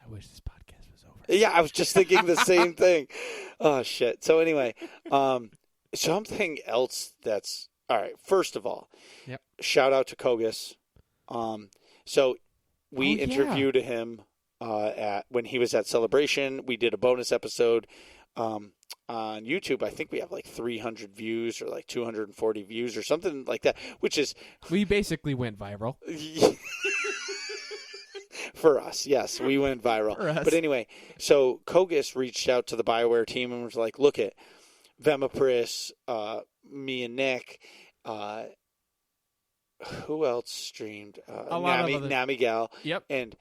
I wish this podcast was over. Yeah, I was just thinking the same thing. Oh, shit. So anyway, something else that's... All right, first of all, shout out to Kogus. We interviewed him when he was at Celebration. We did a bonus episode on YouTube. I think we have like 300 views or like 240 views or something like that, which is... We basically went viral. For us, yes. We went viral. But anyway, so Kogus reached out to the BioWare team and was like, look at Vemapris, me and Nick... who else streamed? Namigal. Yep. And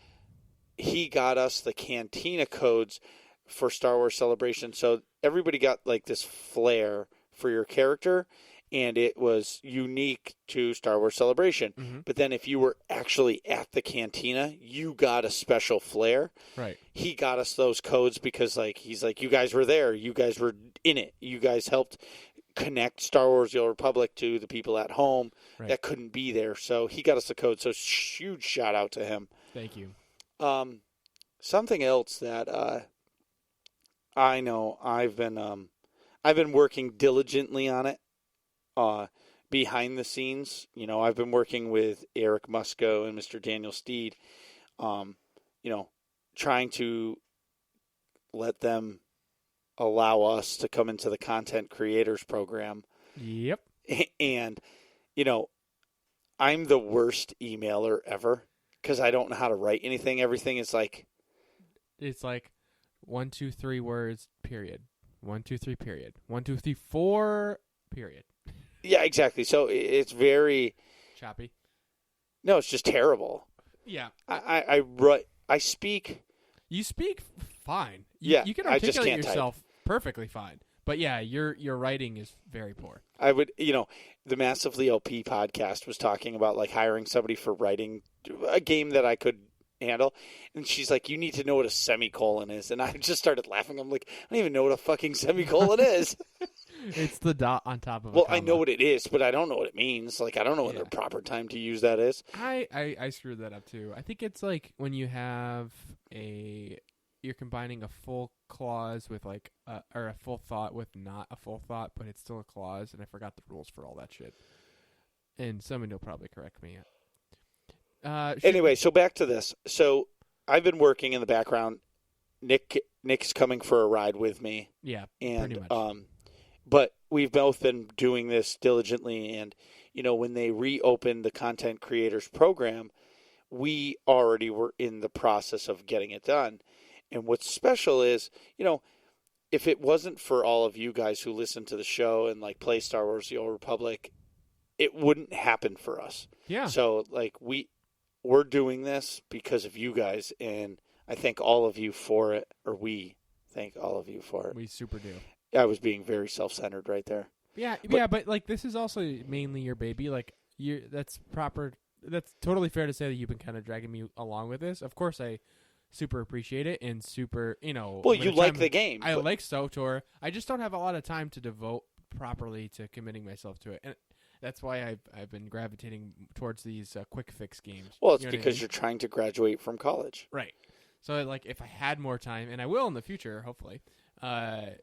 he got us the Cantina codes for Star Wars Celebration. So everybody got like this flair for your character, and it was unique to Star Wars Celebration. Mm-hmm. But then if you were actually at the Cantina, you got a special flair. Right. He got us those codes because he's like, you guys were there. You guys were in it. You guys helped connect Star Wars The Old Republic to the people at home that couldn't be there. So he got us the code. So huge shout out to him. Thank you. Something else that I know I've been working diligently on it behind the scenes. I've been working with Eric Musco and Mr. Daniel Steed, trying to let them allow us to come into the content creators program. Yep. And, I'm the worst emailer ever because I don't know how to write anything. Everything is like... It's like 1, 2, 3 words, period. 1, 2, 3, period. 1, 2, 3, 4, period. Yeah, exactly. So it's very... Choppy? No, it's just terrible. Yeah. I speak... You speak fine. You can articulate yourself perfectly fine. But yeah, your writing is very poor. I would, the Massively OP podcast was talking about like hiring somebody for writing a game that I could handle. And she's like, you need to know what a semicolon is. And I just started laughing. I'm like, I don't even know what a fucking semicolon is. It's the dot on top of a Well, comma. I know what it is, but I don't know what it means. Like, I don't know what the proper time to use that is. I screwed that up too. I think it's like when you have you're combining a full clause with like or a full thought with not a full thought, but it's still a clause, and I forgot the rules for all that shit. And someone will probably correct me. Anyway, so back to this. So I've been working in the background. Nick's coming for a ride with me. Yeah, and, pretty much. But we've both been doing this diligently, and when they reopened the content creators program, we already were in the process of getting it done. And what's special is, if it wasn't for all of you guys who listen to the show and like play Star Wars: The Old Republic, it wouldn't happen for us. Yeah. So like we're doing this because of you guys, and I thank all of you for it, or we thank all of you for it. We super do. I was being very self-centered right there. Yeah, but like this is also mainly your baby. Like that's proper. That's totally fair to say that you've been kind of dragging me along with this. Of course, I super appreciate it and super, Well, you like the game. I like SWTOR. I just don't have a lot of time to devote properly to committing myself to it, and that's why I've been gravitating towards these quick fix games. Well, it's because you're trying to graduate from college, right? So like, if I had more time, and I will in the future, hopefully. Well,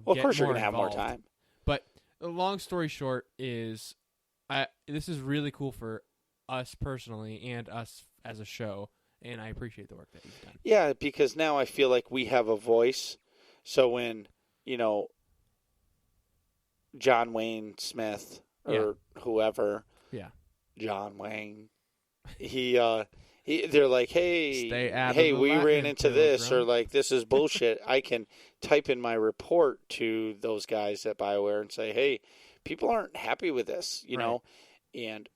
of course you're going to have more time. But the long story short is, this is really cool for us personally and us as a show, and I appreciate the work that you've done. Yeah, because now I feel like we have a voice. So when, John Wayne Smith or whoever, John Wayne, they're like, hey, we ran into this, or like, this is bullshit. I can type in my report to those guys at BioWare and say, hey, people aren't happy with this, know? And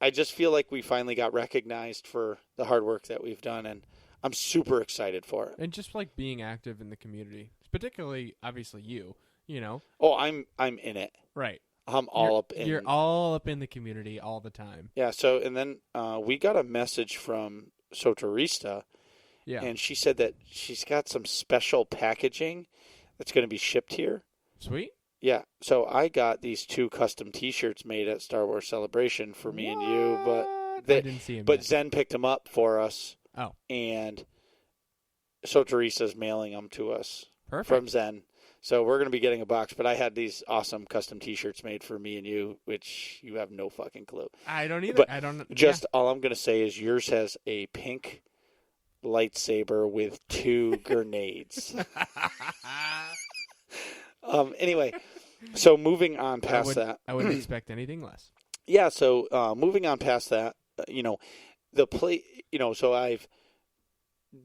I just feel like we finally got recognized for the hard work that we've done, and I'm super excited for it. And just like being active in the community, particularly, obviously, you. Oh, I'm in it. Right. You're all up in the community all the time. Yeah. So, and then we got a message from SWTOR, and she said that she's got some special packaging that's going to be shipped here. Sweet. Yeah. So I got these 2 custom T-shirts made at Star Wars Celebration for me and you, but I didn't see them. But yet. Zen picked them up for us. Oh. And SWTOR's mailing them to us. Perfect. From Zen. So we're going to be getting a box, but I had these awesome custom T-shirts made for me and you, which you have no fucking clue. I don't either. But I don't. all I'm going to say is yours has a pink lightsaber with 2 grenades. Anyway, so moving on past that, I wouldn't expect anything less. Yeah. So moving on past that, the play. So I've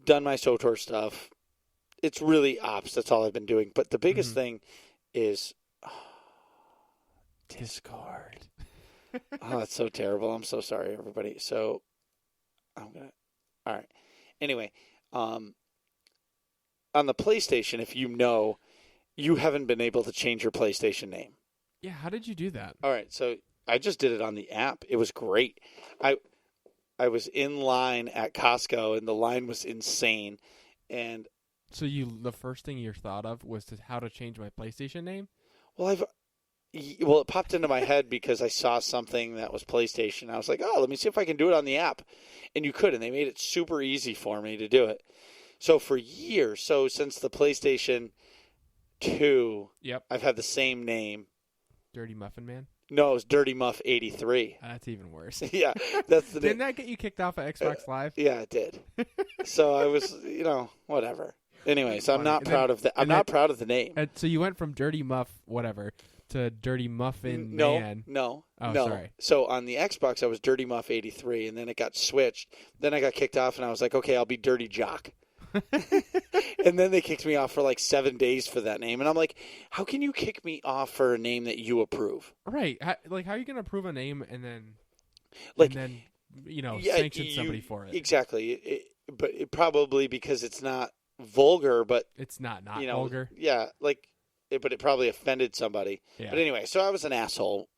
done my SWTOR stuff. It's really ops. That's all I've been doing. But the biggest thing is Discord. Oh, that's so terrible. I'm so sorry, everybody. So all right. Anyway, on the PlayStation, if you haven't been able to change your PlayStation name. Yeah, how did you do that? All right, so I just did it on the app. It was great. I was in line at Costco, and the line was insane. And so the first thing you thought of was how to change my PlayStation name? Well, it popped into my head because I saw something that was PlayStation. I was like, oh, let me see if I can do it on the app. And you could, and they made it super easy for me to do it. So for years, since the PlayStation 2, I've had the same name. Dirty Muffin Man? No, it was Dirty Muff 83. That's even worse. Yeah, that's the Didn't that get you kicked off of Xbox Live? Yeah, it did. So I was, whatever. Anyway, so I'm not proud of that. I'm not proud of the name. So you went from Dirty Muff, whatever, to Dirty Muffin Man. No. Oh, sorry. So on the Xbox, I was Dirty Muff 83, and then it got switched. Then I got kicked off, and I was like, okay, I'll be Dirty Jock. And then they kicked me off for like 7 days for that name. And I'm like, how can you kick me off for a name that you approve? Right. How are you going to approve a name and then sanction somebody for it? Exactly. But probably because it's not vulgar, but it's not vulgar. Yeah. But it probably offended somebody. Yeah. But anyway, so I was an asshole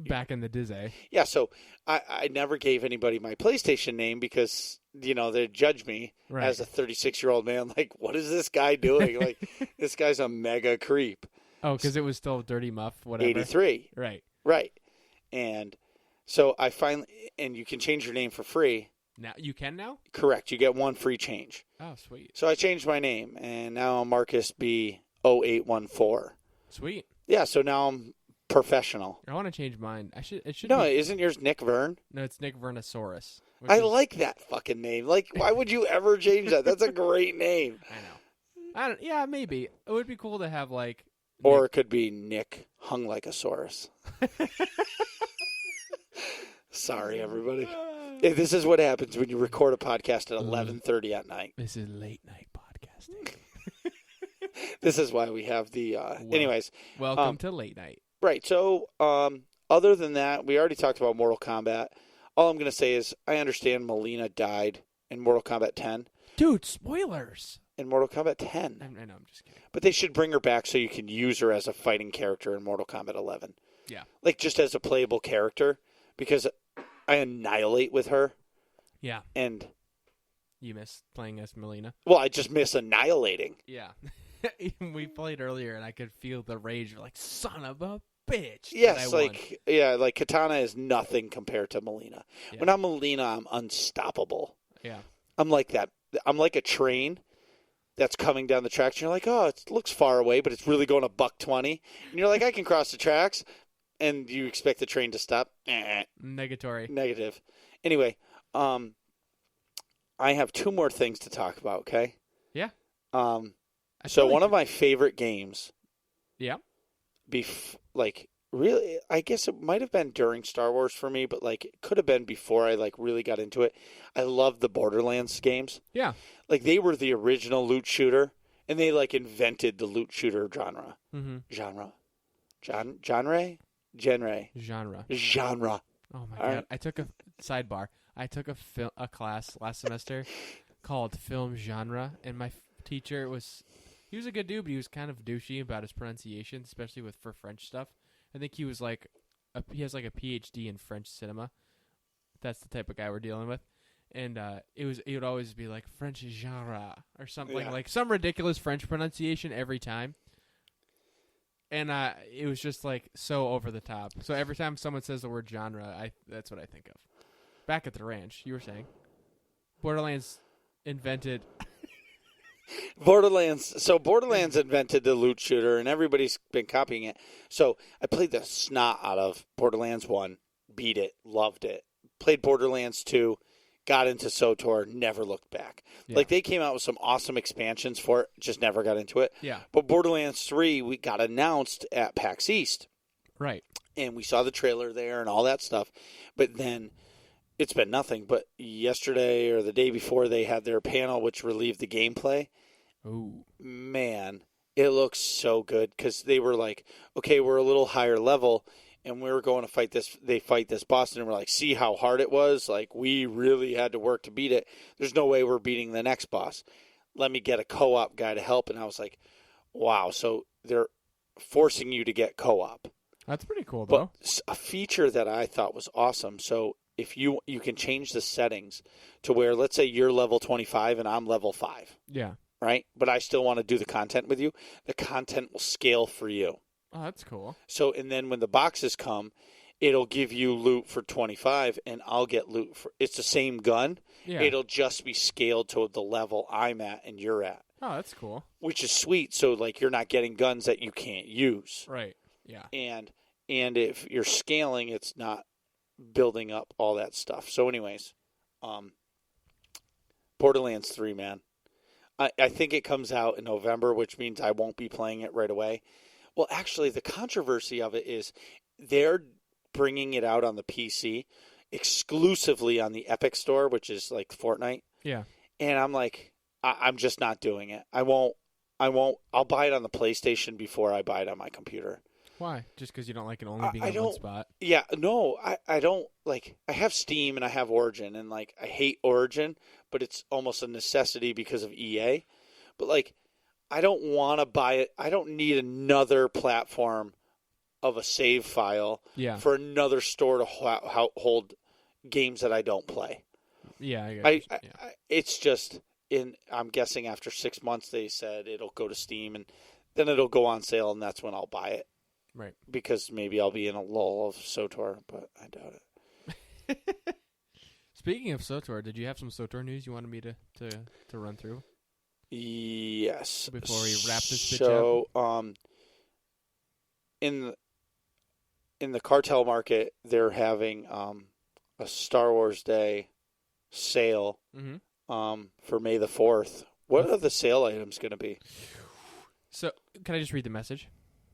Back in the Dizzy. Yeah, so I never gave anybody my PlayStation name because, they'd judge me as a 36-year-old man. Like, what is this guy doing? Like, this guy's a mega creep. Oh, because it was still Dirty Muff, whatever. 83. Right. And so I finally, and you can change your name for free. Now you can now? Correct. You get one free change. Oh, sweet. So I changed my name, and now I'm Marcus B0814. Sweet. Yeah, so now I'm professional. I want to change mine. It should. No, be... isn't yours Nick Vern? No, it's Nick Vernosaurus. I like that fucking name. Like, why would you ever change that? That's a great name. I know. Yeah, maybe. It would be cool to have, like... Or it could be Nick Hung Like a Saurus. Sorry, everybody. This is what happens when you record a podcast at 11:30 at night. This is late night podcasting. This is why we have the... anyways. Welcome to late night. Right. So, other than that, we already talked about Mortal Kombat. All I'm going to say is I understand Melina died in Mortal Kombat 10. Dude, spoilers. In Mortal Kombat 10. I know, I'm just kidding. But they should bring her back so you can use her as a fighting character in Mortal Kombat 11. Yeah. Like, just as a playable character. Because I annihilate with her. Yeah. And... You miss playing as Melina? Well, I just miss annihilating. Yeah. We played earlier, and I could feel the rage. Like, son of a bitch. Yes, like Katana is nothing compared to Melina. Yeah. When I'm Melina, I'm unstoppable. Yeah. I'm like that. I'm like a train that's coming down the tracks. And you're like, oh, it looks far away, but it's really going a $120. And you're like, I can cross the tracks. And you expect the train to stop. Negatory. Negative. Anyway, I have two more things to talk about, okay? Yeah. So one of my favorite games. Yeah. Really, I guess it might have been during Star Wars for me, but like it could have been before I like really got into it. I love the Borderlands games. Yeah. Like they were the original loot shooter, and they like invented the loot shooter genre. Mm-hmm. Genre. Oh my god! I took a sidebar. I took a class last semester called film genre, and my teacher he was a good dude, but he was kind of douchey about his pronunciation, especially for French stuff. I think he was he has like a PhD in French cinema. That's the type of guy we're dealing with. And it would always be like French genre or something, like some ridiculous French pronunciation every time. And it was just like so over the top. So every time someone says the word genre, that's what I think of. Back at the ranch, you were saying Borderlands invented. Borderlands invented the loot shooter, and everybody's been copying it. So I played the snot out of Borderlands 1, beat it, loved it. Played Borderlands 2, got into SWTOR, never looked back. Yeah. Like, they came out with some awesome expansions for it, just never got into it. Yeah. But Borderlands 3, we got announced at PAX East. Right. And we saw the trailer there and all that stuff. But then it's been nothing. But yesterday or the day before, they had their panel, which relieved the gameplay. Ooh. Man, it looks so good because they were like, okay, we're a little higher level, and we were going to fight this. They fight this boss, and we're like, see how hard it was? Like, we really had to work to beat it. There's no way we're beating the next boss. Let me get a co-op guy to help. And I was like, wow. So they're forcing you to get co-op. That's pretty cool, though. But a feature that I thought was awesome. So if you can change the settings to where, let's say you're level 25 and I'm level 5. Yeah. Right? But I still want to do the content with you. The content will scale for you. Oh, that's cool. So, and then when the boxes come, it'll give you loot for 25, and I'll get loot for... It's the same gun. Yeah. It'll just be scaled to the level I'm at and you're at. Oh, that's cool. Which is sweet. So, like, you're not getting guns that you can't use. Right. Yeah. And if you're scaling, it's not building up all that stuff. So, anyways, Borderlands 3, man. I think it comes out in November, which means I won't be playing it right away. Well, actually, the controversy of it is they're bringing it out on the PC exclusively on the Epic Store, which is like Fortnite. Yeah. And I'm like, I'm just not doing it. I won't. I'll buy it on the PlayStation before I buy it on my computer. Why? Just because you don't like it only being in one spot? Yeah, no, I don't like. I have Steam and I have Origin, and like I hate Origin, but it's almost a necessity because of EA. But like, I don't want to buy it. I don't need another platform of a save file Yeah. for another store to hold games that I don't play. Yeah, it's just I'm guessing after 6 months they said it'll go to Steam and then it'll go on sale and that's when I'll buy it. Right. Because maybe I'll be in a lull of SWTOR, but I doubt it. Speaking of SWTOR, did you have some SWTOR news you wanted me to run through? Yes. Before we wrap this bitch up. So, in the cartel market, they're having a Star Wars Day sale for May the 4th. What are the sale items going to be? So, can I just read the message?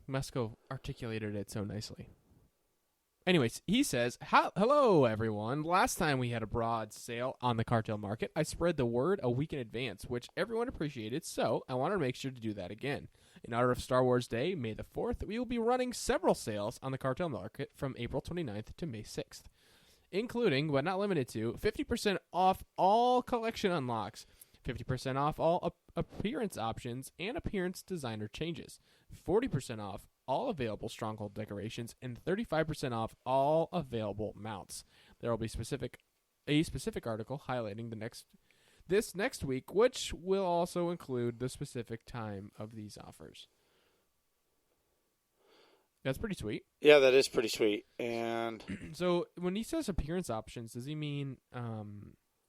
Musco articulated it so nicely. Anyways, he says, hello, everyone. Last time we had a broad sale on the cartel market, I spread the word a week in advance, which everyone appreciated, so I wanted to make sure to do that again. In honor of Star Wars Day, May the 4th, we will be running several sales on the cartel market from April 29th to May 6th, including, but not limited to, 50% off all collection unlocks, 50% off all appearance options and appearance designer changes, 40% off all available Stronghold decorations, and 35% off all available mounts. There will be a specific article highlighting this next week, which will also include the specific time of these offers. That's pretty sweet. Yeah, that is pretty sweet. And so when he says appearance options, does he mean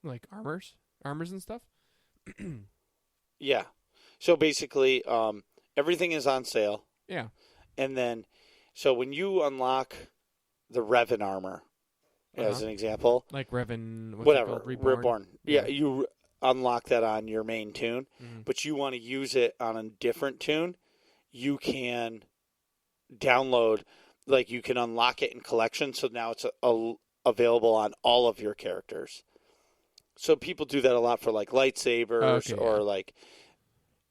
like armors and stuff? Yeah. So basically, everything is on sale. Yeah. And then, so when you unlock the Revan armor, as an example, like Revan, whatever, Reborn. Yeah, you unlock that on your main tune, but you want to use it on a different tune, you can download, like you can unlock it in collection, so now it's available on all of your characters. So people do that a lot for like lightsabers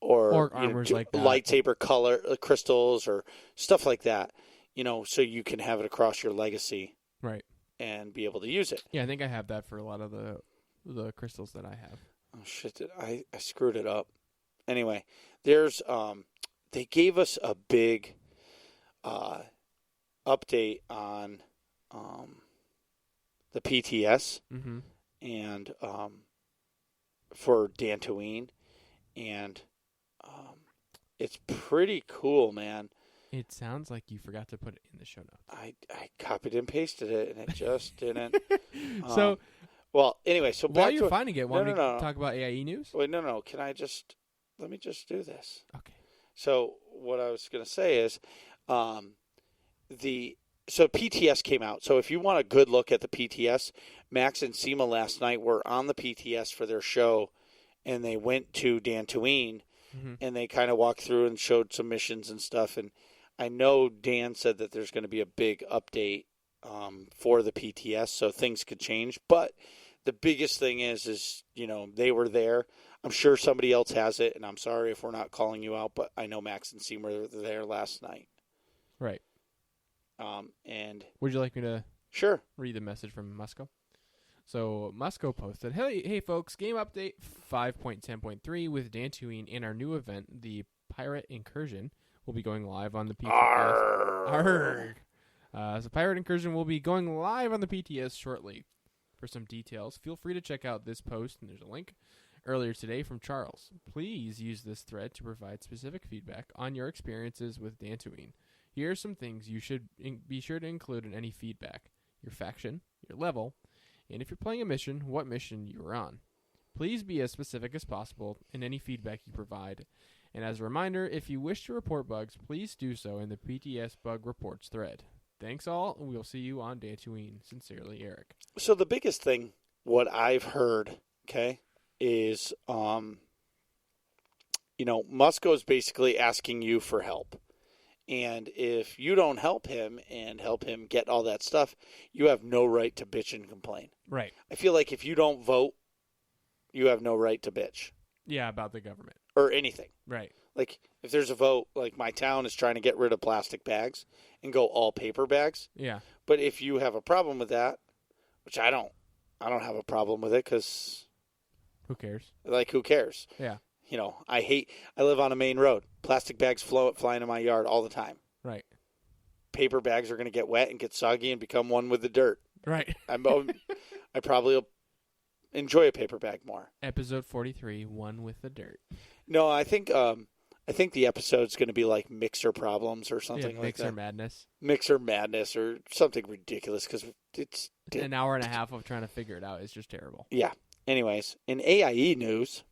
or armors like that. Lightsaber color crystals or stuff like that, so you can have it across your legacy, right, and be able to use it. Yeah, I think I have that for a lot of the crystals that I have. Oh shit! I screwed it up. Anyway, there's they gave us a big update on the PTS and for Dantooine, and it's pretty cool, man. It sounds like you forgot to put it in the show notes. I copied and pasted it, and it just didn't. So, well, anyway, so while you're finding it, want me to no. talk about AIE news? Wait, no. Let me just do this. Okay. So what I was going to say is, so PTS came out. So if you want a good look at the PTS, Max and Seema last night were on the PTS for their show, and they went to Dantooine, and they kind of walked through and showed some missions and stuff. And I know Dan said that there's going to be a big update for the PTS, so things could change. But the biggest thing is they were there. I'm sure somebody else has it, and I'm sorry if we're not calling you out, but I know Max and Seema were there last night. Right. And would you like me to read the message from Musco? So Musco posted, hey folks, game update 5.10.3 with Dantooine in our new event, the Pirate Incursion, will be going live on the PTS. Arrgh. So Pirate Incursion will be going live on the PTS shortly. For some details, feel free to check out this post, and there's a link, earlier today from Charles. Please use this thread to provide specific feedback on your experiences with Dantooine. Here are some things you should be sure to include in any feedback: your faction, your level, and if you're playing a mission, what mission you were on. Please be as specific as possible in any feedback you provide. And as a reminder, if you wish to report bugs, please do so in the PTS Bug Reports thread. Thanks all, and we'll see you on Dantooine. Sincerely, Eric. So the biggest thing, what I've heard, is, Musco's basically asking you for help. And if you don't help him and help him get all that stuff, you have no right to bitch and complain. Right. I feel like if you don't vote, you have no right to bitch. Yeah, about the government. Or anything. Right. Like, if there's a vote, like my town is trying to get rid of plastic bags and go all paper bags. Yeah. But if you have a problem with that, which I don't have a problem with it because... Who cares? Like, who cares? Yeah. I live on a main road. Plastic bags flying in my yard all the time. Right. paper bags are going to get wet and get soggy and become one with the dirt. Right. I probably will enjoy a paper bag more. Episode 43, One with the Dirt. No, I think the episode's going to be like mixer problems or something like that. Mixer madness. Mixer madness or something ridiculous because it's an hour and a half of trying to figure it out is just terrible. Yeah. Anyways, in AIE news,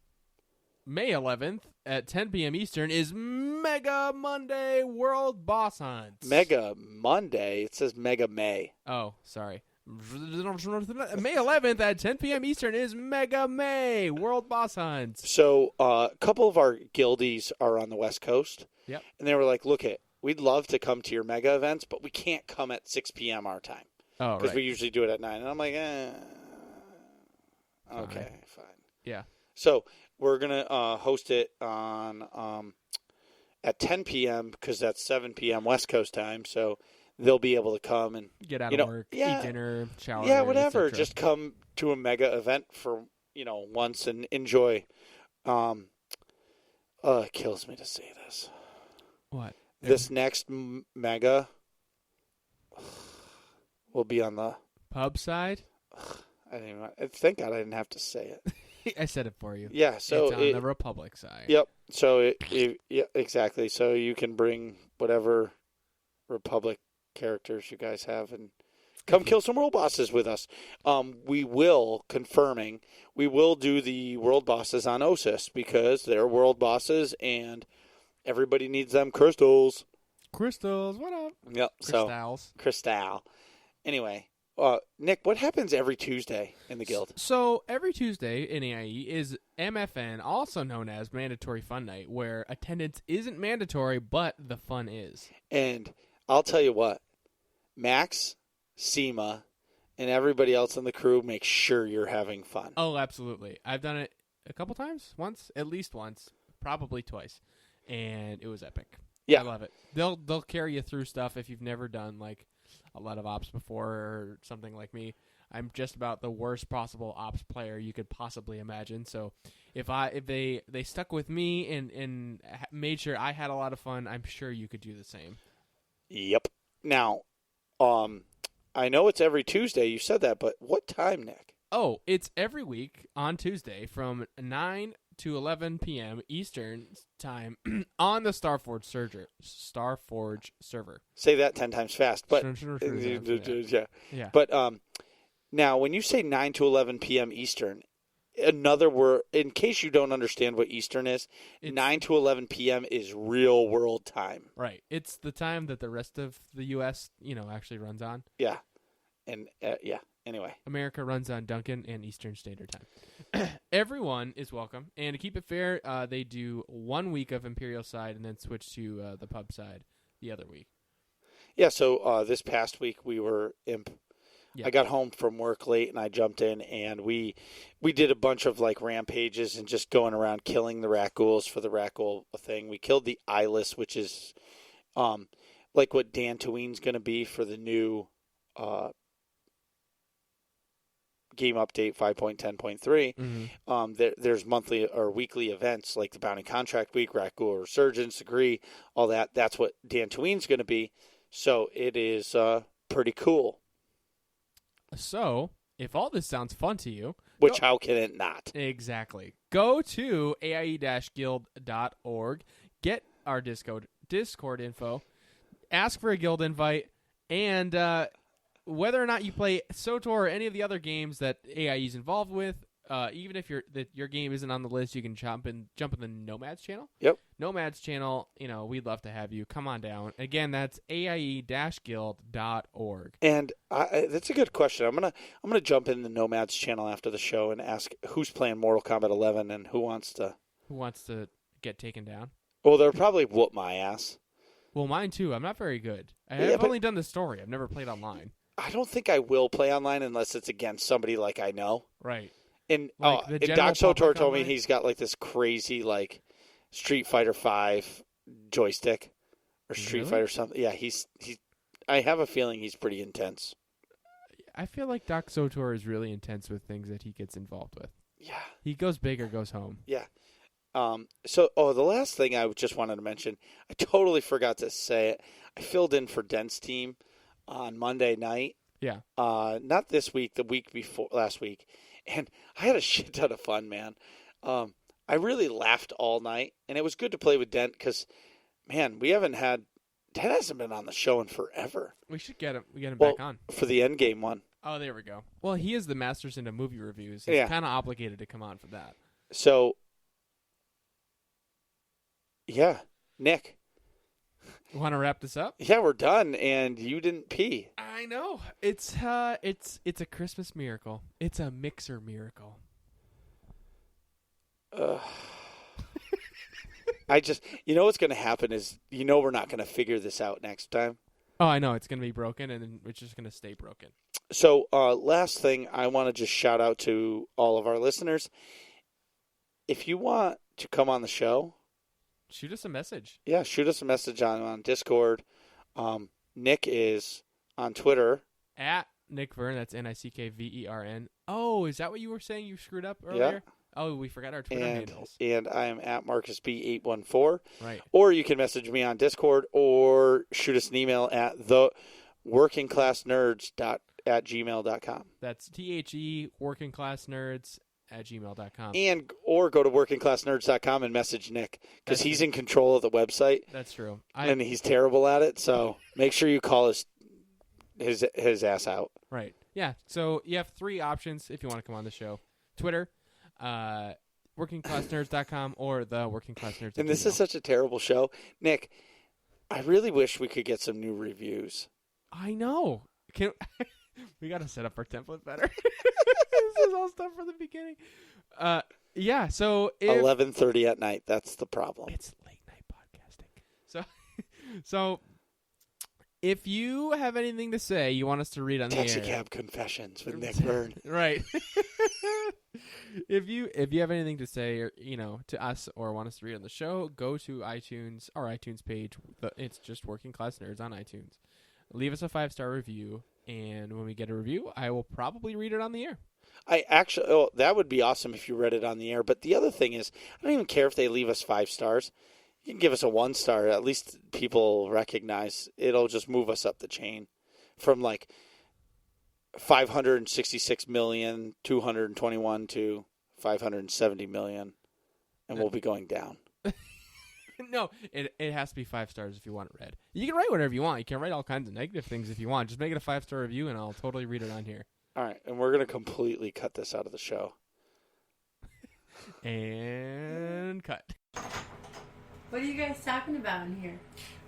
May 11th at 10 p.m. Eastern is Mega Monday World Boss Hunt. Mega Monday? It says Mega May. Oh, sorry. May 11th at 10 p.m. Eastern is Mega May World Boss Hunt. So a couple of our guildies are on the West Coast. Yep. And they were like, look, we'd love to come to your Mega events, but we can't come at 6 p.m. our time. Oh, because we usually do it at 9. And I'm like, okay, fine. Yeah. So we're going to host it on at 10 p.m. because that's 7 p.m. West Coast time. So they'll be able to come and get out of work, eat dinner, shower. Yeah, whatever. Just come to a Mega event for, once and enjoy. It kills me to say this. What? This next Mega will be on the pub side. Thank God I didn't have to say it. I said it for you. Yeah, so it's on the Republic side. Yep. So yeah, exactly. So you can bring whatever Republic characters you guys have and come kill some world bosses with us. We will do the world bosses on Osis because they're world bosses and everybody needs them crystals. Crystals, what up? Yep. Crystals. Crystal. Anyway, Nick, what happens every Tuesday in the guild? So every Tuesday in AIE is MFN, also known as Mandatory Fun Night, where attendance isn't mandatory, but the fun is. And I'll tell you what, Max, Seema, and everybody else in the crew make sure you're having fun. Oh, absolutely. I've done it a couple times, at least once, probably twice, and it was epic. Yeah. I love it. They'll carry you through stuff if you've never done like a lot of ops before or something like me. I'm just about the worst possible ops player you could possibly imagine. So if they stuck with me and made sure I had a lot of fun, I'm sure you could do the same. Yep. Now, I know it's every Tuesday. You said that, but what time, Nick? Oh, it's every week on Tuesday from 9 to 11 p.m. Eastern time on the Starforge server. Say that 10 times fast. But yeah. But now, when you say 9 to 11 p.m. Eastern, another word, in case you don't understand what Eastern is, 9 to 11 p.m. is real world time. Right. It's the time that the rest of the U.S., actually runs on. Yeah. And, anyway. America runs on Duncan and Eastern Standard Time. Everyone is welcome. And to keep it fair, they do 1 week of Imperial side and then switch to the pub side the other week. Yeah, so this past week we were Imp. Yeah. I got home from work late and I jumped in and we did a bunch of like rampages and just going around killing the rat ghouls for the rat ghoul thing. We killed the eyeless, which is like what Dantooine's going to be for the new game update 5.10.3. Mm-hmm. There's monthly or weekly events like the Bounty Contract Week, Rat Ghoul Resurgence, Agree, all that. That's what Dantooine's going to be. So it is pretty cool. So, if all this sounds fun to you... how can it not? Exactly. Go to aie-guild.org, get our Discord info, ask for a guild invite, and whether or not you play SWTOR or any of the other games that AIE is involved with, even if your game isn't on the list, you can jump in the Nomads channel. Yep. Nomads channel, we'd love to have you. Come on down. Again, that's aie-guild.org. And that's a good question. I'm gonna jump in the Nomads channel after the show and ask who's playing Mortal Kombat 11 and who wants to get taken down. Well, they'll probably whoop my ass. Well, mine too. I'm not very good. I've only done the story. I've never played online. I don't think I will play online unless it's against somebody like I know. Right. And Doc SWTOR told me he's got like this crazy like Street Fighter 5 joystick or Street Fighter something. Yeah, I have a feeling he's pretty intense. I feel like Doc SWTOR is really intense with things that he gets involved with. Yeah. He goes big or goes home. Yeah. The last thing I just wanted to mention, I totally forgot to say it. I filled in for Dent's team on Monday night. Yeah. Not this week, the week before, last week. And I had a shit ton of fun, man. I really laughed all night, and it was good to play with Dent because, man, Dent hasn't been on the show in forever. We should get him back on. For the Endgame one. Oh, there we go. Well, he is the Masters into movie reviews. He's kind of obligated to come on for that. So, yeah, Nick. Want to wrap this up? Yeah, we're done, and you didn't pee. I know. It's a Christmas miracle. It's a mixer miracle. What's going to happen is, we're not going to figure this out next time. Oh, I know. It's going to be broken, and then it's just going to stay broken. So, last thing, I want to just shout out to all of our listeners. If you want to come on the show, shoot us a message. Yeah, shoot us a message on Discord. Nick is on Twitter. At Nick Vern, that's NickVern. Oh, is that what you were saying you screwed up earlier? Yeah. Oh, we forgot our Twitter handles. And I am at MarcusB814. Right. Or you can message me on Discord or shoot us an email at theworkingclassnerds@gmail.com. That's THE workingclassnerds@gmail.com. Or go to workingclassnerds.com and message Nick because he's in control of the website. That's true. And he's terrible at it, so make sure you call his ass out. Right. Yeah. So you have 3 options if you want to come on the show. Twitter, workingclassnerds.com, or the workingclassnerds. And this is such a terrible show. Nick, I really wish we could get some new reviews. I know. We got to set up our template better. This is all stuff from the beginning. Yeah, so 11:30 at night, that's the problem. It's late night podcasting. So if you have anything to say, you want us to read on the air. Taxicab Confessions with Nick Vern. Right. If you have anything to say, or to us, or want us to read on the show, go to iTunes, our iTunes page. It's just Working Class Nerds on iTunes. Leave us a 5-star review, and when we get a review, I will probably read it on the air. That would be awesome if you read it on the air. But the other thing is, I don't even care if they leave us 5 stars. You can give us a 1 star. At least people recognize it'll just move us up the chain from like 566,221 to 570 million, and we'll be going down. No, it has to be 5 stars if you want it read. You can write whatever you want. You can write all kinds of negative things if you want. Just make it a 5-star review, and I'll totally read it on here. All right, and we're going to completely cut this out of the show. And cut. What are you guys talking about in here?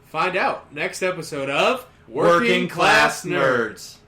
Find out next episode of Working Class Nerds.